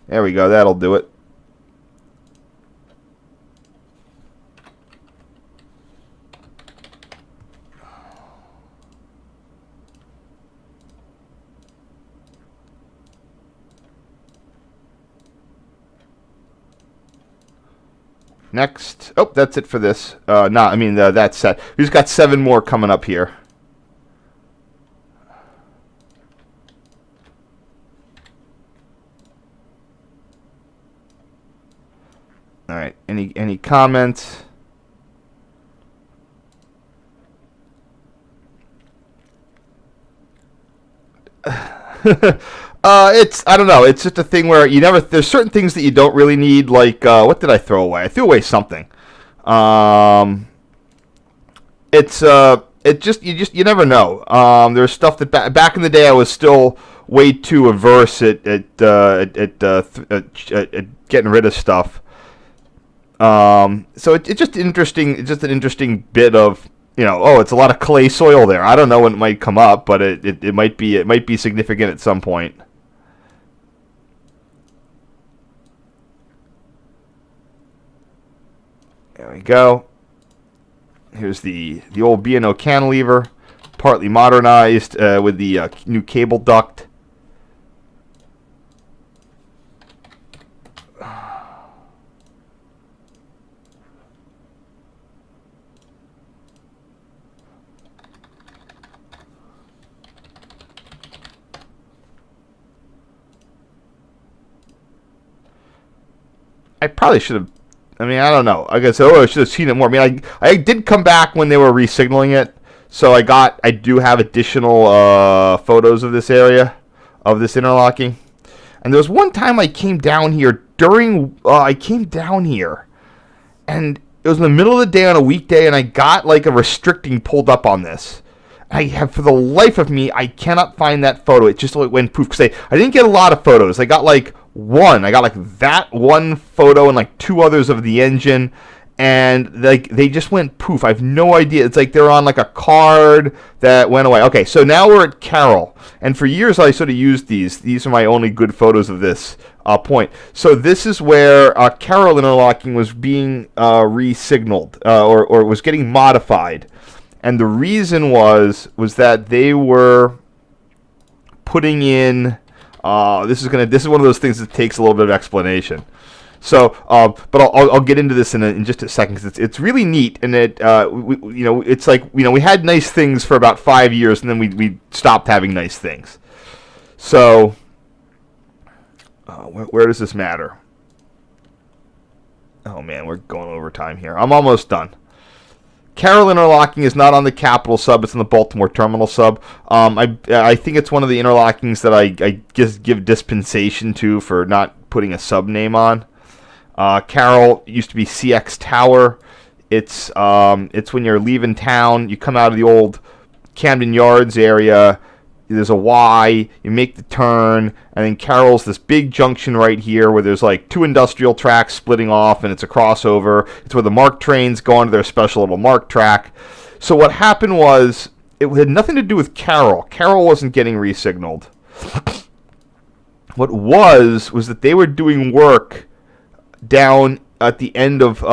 There we go. That'll do it. Next. Oh, that's it for this. That set. We just got 7 more coming up here. All right. Any comments? I don't know. It's just a thing where there's certain things that you don't really need. Like, what did I throw away? I threw away something. You never know. There's stuff that back in the day I was still way too averse at getting rid of stuff. So it's just interesting. It's just an interesting bit of, it's a lot of clay soil there. I don't know when it might come up, but it might be significant at some point. There we go. Here's the old B&O cantilever, partly modernized with the new cable duct. I probably should have. I don't know. I guess I should have seen it more. I did come back when they were re-signaling it, so I do have additional photos of this area, of this interlocking. And there was one time I came down here and it was in the middle of the day on a weekday, and I got like a restricting pulled up on this. For the life of me, I cannot find that photo. It just went poof. Because I didn't get a lot of photos. I got like one. I got like that one photo and like 2 others of the engine. And like they just went poof. I have no idea. It's like they're on like a card that went away. Okay, so now we're at CARROLL. And for years I sort of used these. These are my only good photos of this point. So this is where CARROLL interlocking was being re-signaled or was getting modified. And the reason was that they were putting in. This is one of those things that takes a little bit of explanation. So, but I'll get into this in just a second because it's really neat, and it's like we had nice things for about 5 years, and then we stopped having nice things. So, where does this matter? Oh man, we're going over time here. I'm almost done. CARROLL interlocking is not on the Capital sub; it's on the Baltimore Terminal sub. I think it's one of the interlockings that I just give dispensation to for not putting a sub name on. CARROLL used to be CX Tower. It's when you're leaving town, you come out of the old Camden Yards area. There's a Y, you make the turn, and then CARROLL's this big junction right here where there's like 2 industrial tracks splitting off, and it's a crossover. It's where the MARC trains go onto their special little MARC track. So what happened was, it had nothing to do with CARROLL. CARROLL wasn't getting re-signaled. What was that they were doing work down at the end of the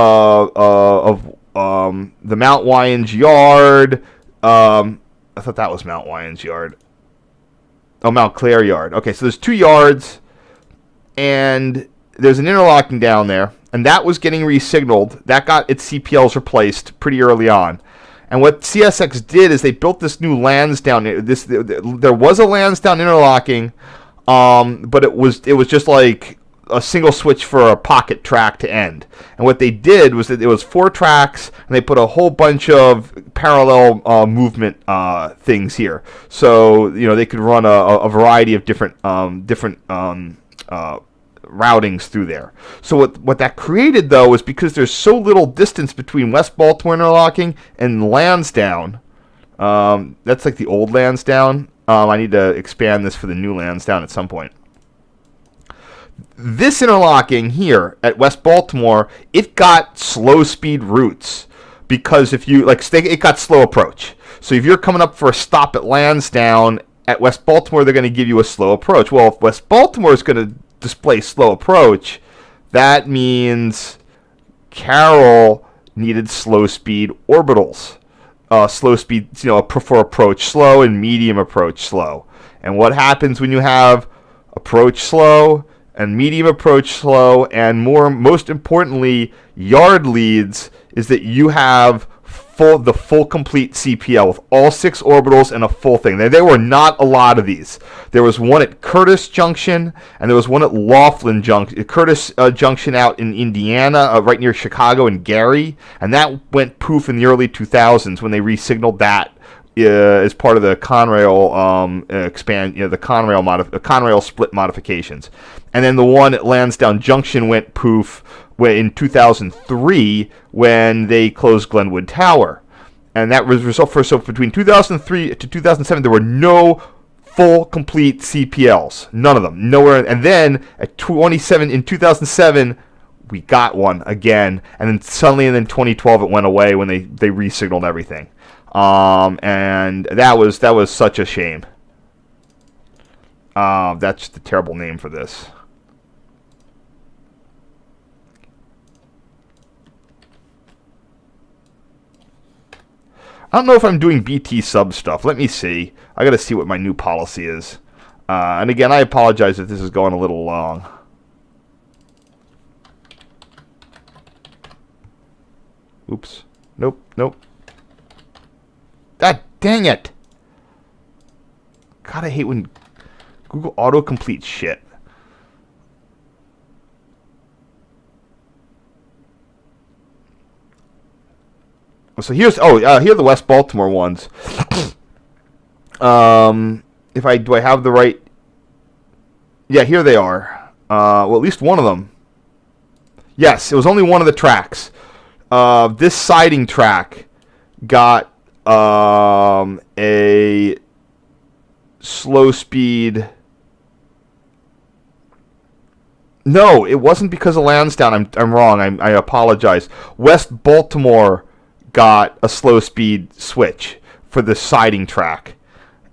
Mount Wyans Yard. I thought that was Mount Wyans Yard. Oh, Mount Clair Yard. Okay, so there's 2 yards, and there's an interlocking down there, and that was getting resignaled. That got its CPLs replaced pretty early on. And what CSX did is they built this new Lansdowne. There was a Lansdowne interlocking, but it was just like a single switch for a pocket track to end. And what they did was that it was 4 tracks, and they put a whole bunch of parallel movement things here. So they could run a variety of different routings through there. So what that created, though, is because there's so little distance between West Baltimore interlocking and Lansdowne. That's like the old Lansdowne. I need to expand this for the new Lansdowne at some point. This interlocking here at West Baltimore, it got slow speed routes because it got slow approach. So if you're coming up for a stop at Lansdowne at West Baltimore, they're going to give you a slow approach. Well, if West Baltimore is going to display slow approach, that means CARROLL needed slow speed orbitals. Slow speed, for approach slow and medium approach slow. And what happens when you have approach slow and medium approach slow and most importantly yard leads is that you have the full complete CPL with all 6 orbitals and a full thing. There were not a lot of these. There was one at Curtis Junction, and there was one at Laughlin Junction, Curtis Junction out in Indiana, right near Chicago and Gary, and that went poof in the early 2000s when they resignaled that as part of the Conrail the Conrail split modifications. And then the one at Lansdowne Junction went poof in 2003 when they closed Glenwood Tower. And that was so between 2003 to 2007 there were no full complete CPLs, none of them, nowhere. And then in 2007 we got one again, and then suddenly in 2012 it went away when they resignaled everything. And that was such a shame. That's the terrible name for this. I don't know if I'm doing BT sub stuff. Let me see. I got to see what my new policy is. And again, I apologize if this is going a little long. Oops. Nope. God dang it. God, I hate when Google autocomplete shit. So here are the West Baltimore ones. Do I have the right? Yeah, here they are. Well, at least one of them. Yes, it was only one of the tracks. This siding track got a slow speed. No, it wasn't because of Lansdowne. I'm wrong. I apologize. West Baltimore got a slow speed switch for the siding track,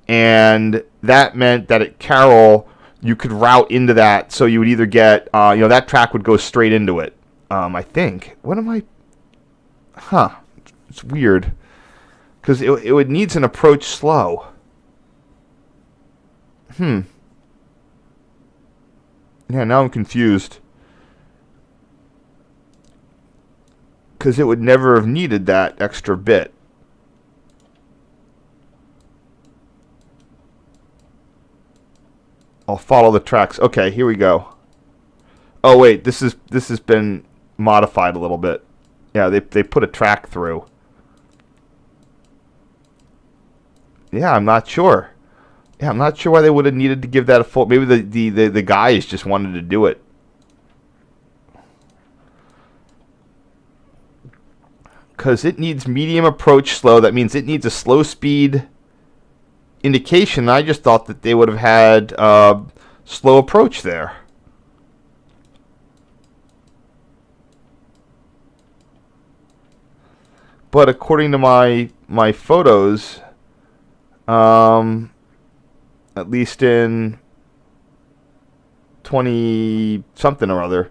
and that meant that at CARROLL you could route into that, so you would either get that track would go straight into it. I think. What am I? It's weird because it would needs an approach slow. Yeah, now I'm confused. Because it would never have needed that extra bit. I'll follow the tracks. Okay, here we go. Oh wait, this has been modified a little bit. Yeah, they put a track through. Yeah, I'm not sure. Yeah, I'm not sure why they would have needed to give that a full. Maybe the guys just wanted to do it. Because it needs medium approach slow. That means it needs a slow speed indication. I just thought that they would have had slow approach there. But according to my photos, at least in 20 something or other,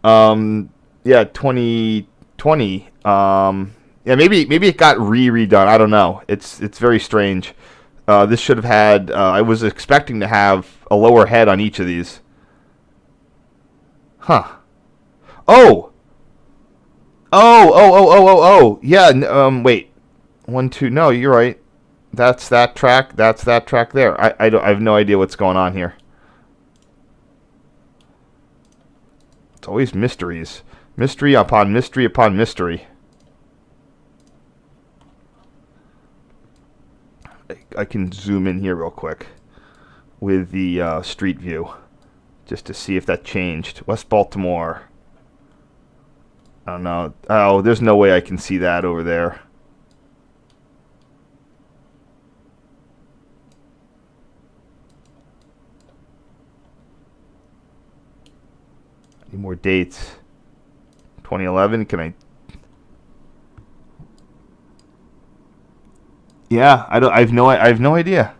2020. Maybe it got redone. I don't know. It's very strange. This should have had. I was expecting to have a lower head on each of these. Huh. Oh! Oh! Yeah, wait. 1, 2, no, you're right. That's that track, that's that track there. I have no idea what's going on here. It's always mysteries. Mystery upon mystery upon mystery. I can zoom in here real quick with the street view just to see if that changed. West Baltimore. I don't know. Oh, there's no way I can see that over there. Any more dates? 2011. Can I? Yeah, I don't. I have no idea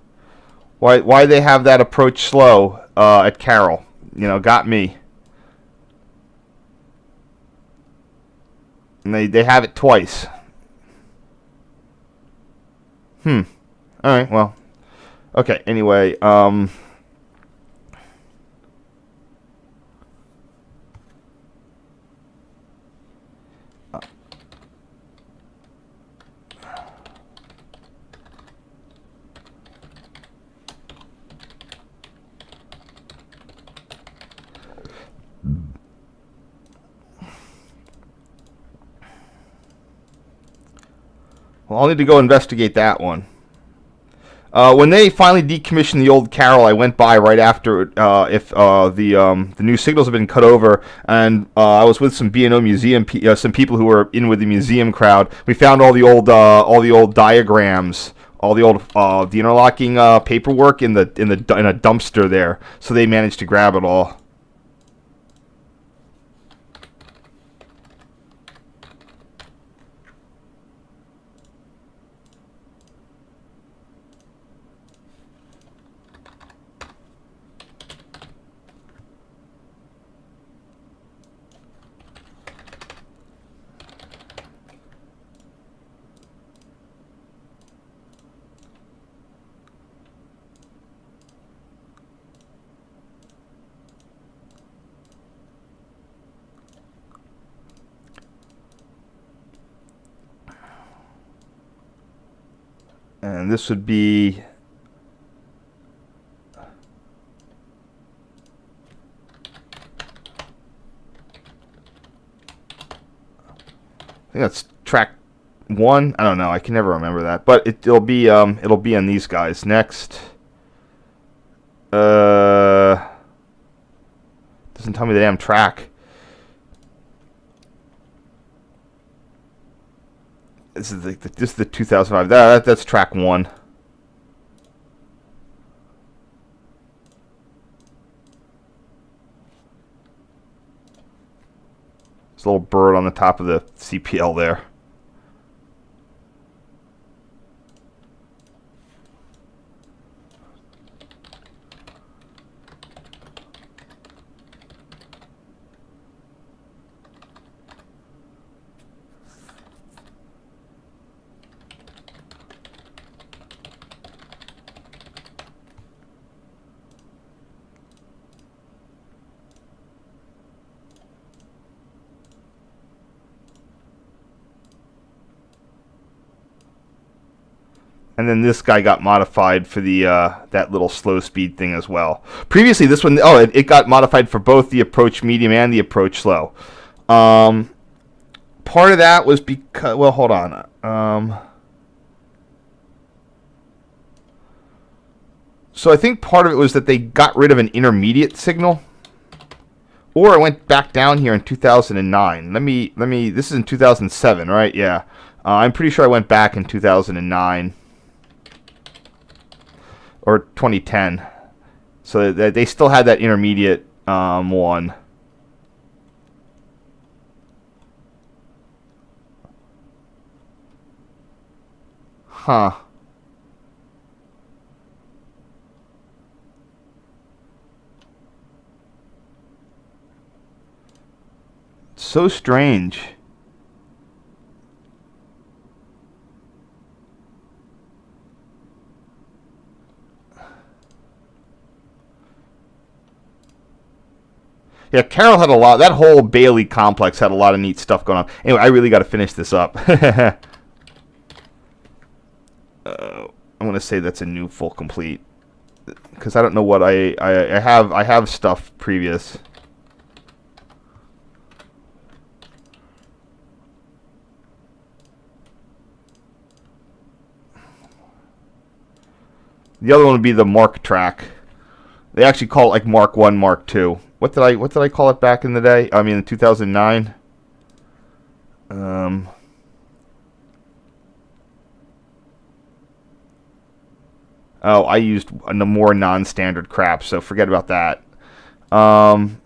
why they have that approach slow at Carroll. You know, got me. And they have it twice. All right. Well. Okay. Anyway. Well, I'll need to go investigate that one. When they finally decommissioned the old Carroll, I went by right after if the new signals have been cut over, and I was with some B&O museum some people who were in with the museum crowd. We found all the old diagrams, all the old the interlocking paperwork in a dumpster there. So they managed to grab it all. And this would be I think that's track 1. I don't know. I can never remember that, but it'll be on these guys next. Doesn't tell me the damn track. This is the 2005. That's track 1. There's a little bird on the top of the CPL there. And then this guy got modified for the that little slow speed thing as well. Previously, this one, it got modified for both the approach medium and the approach slow. Part of that was because, well, hold on. So I think part of it was that they got rid of an intermediate signal. Or I went back down here in 2009. Let me. This is in 2007, right? Yeah. I'm pretty sure I went back in 2009. Or 2010. So they still had that intermediate one. Huh. So strange. Yeah, Carroll had a lot. That whole Bailey complex had a lot of neat stuff going on. Anyway, I really got to finish this up. I'm gonna say that's a new full complete because I don't know what I have. I have stuff previous. The other one would be the Mark track. They actually call it like Mark 1, Mark 2. What did I call it back in the day? I mean, in 2009. Oh, I used a more non-standard crap, so forget about that. Oh man.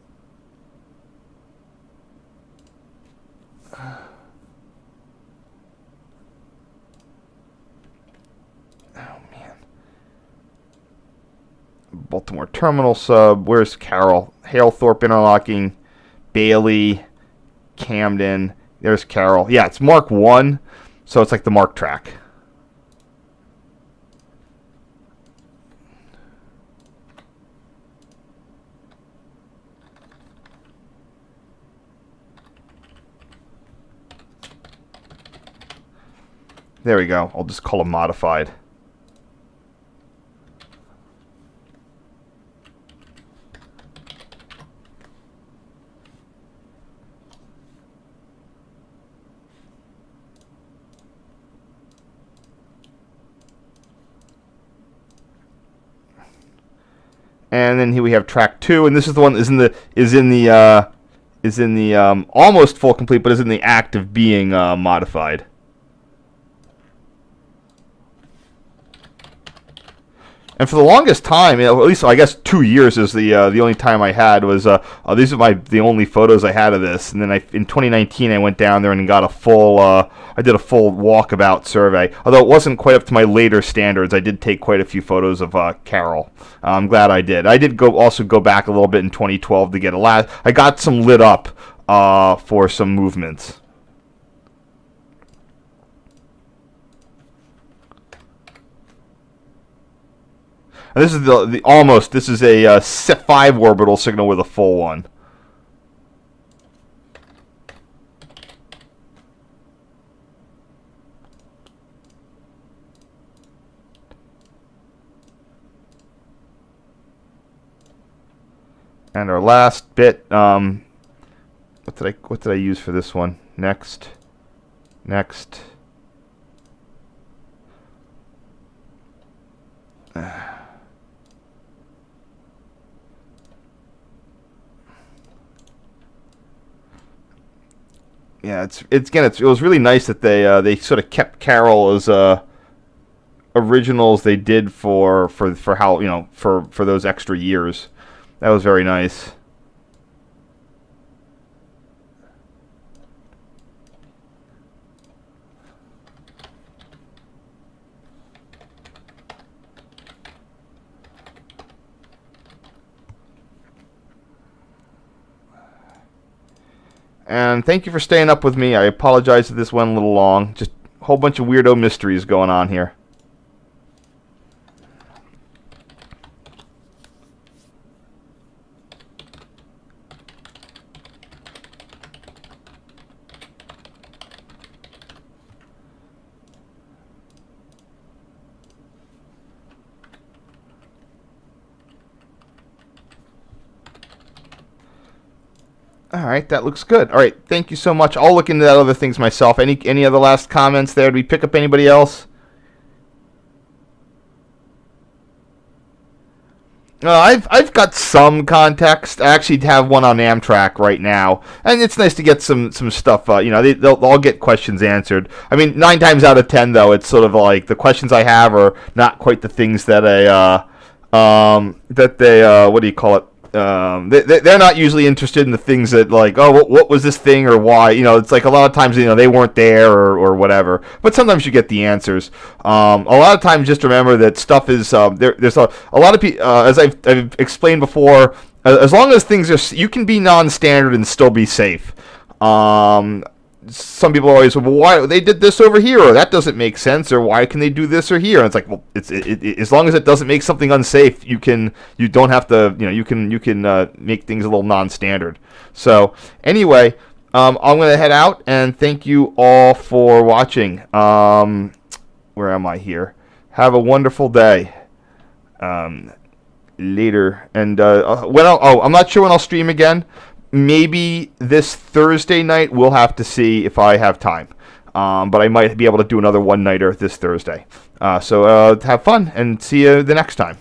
Baltimore Terminal Sub. Where's Carroll? Halethorpe interlocking. Bailey. Camden. There's Carroll. Yeah, it's Mark 1, so it's like the Mark track. There we go. I'll just call them modified. And then here we have track 2, and this is the one that is in the almost full complete, but is in the act of being modified. And for the longest time, at least I guess 2 years is the only time I had was these are the only photos I had of this. And then in 2019 I went down there and got a full I did a full walkabout survey. Although it wasn't quite up to my later standards, I did take quite a few photos of Carroll. I'm glad I did. I did also go back a little bit in 2012 to get I got some lit up for some movements. And this is the almost. This is a 5 orbital signal with a full one. And our last bit. What did I use for this one? Next. Yeah, it was really nice that they sort of kept Carroll as originals they did for how for those extra years. That was very nice. And thank you for staying up with me. I apologize if this went a little long. Just a whole bunch of weirdo mysteries going on here. All right, that looks good. All right, thank you so much. I'll look into that other things myself. Any other last comments there? Did we pick up anybody else? I've got some context. I actually have one on Amtrak right now, and it's nice to get some stuff. They'll all get questions answered. I mean, 9 times out of 10, though, it's sort of like the questions I have are not quite the things that what do you call it? They're not usually interested in the things that like, oh, what was this thing or why? It's like a lot of times they weren't there or whatever. But sometimes you get the answers. A lot of times, just remember that stuff is there's a lot of people, as I've explained before. As long as things you can be non-standard and still be safe. some people always, well, why they did this over here, or that doesn't make sense, or why can they do this or here? And it's like, well, as long as it doesn't make something unsafe, you don't have to, you can make things a little non-standard. So anyway, I'm going to head out, and thank you all for watching. Where am I here? Have a wonderful day. Later, and I'm not sure when I'll stream again. Maybe this Thursday night. We'll have to see if I have time. But I might be able to do another one-nighter this Thursday. So have fun, and see you the next time.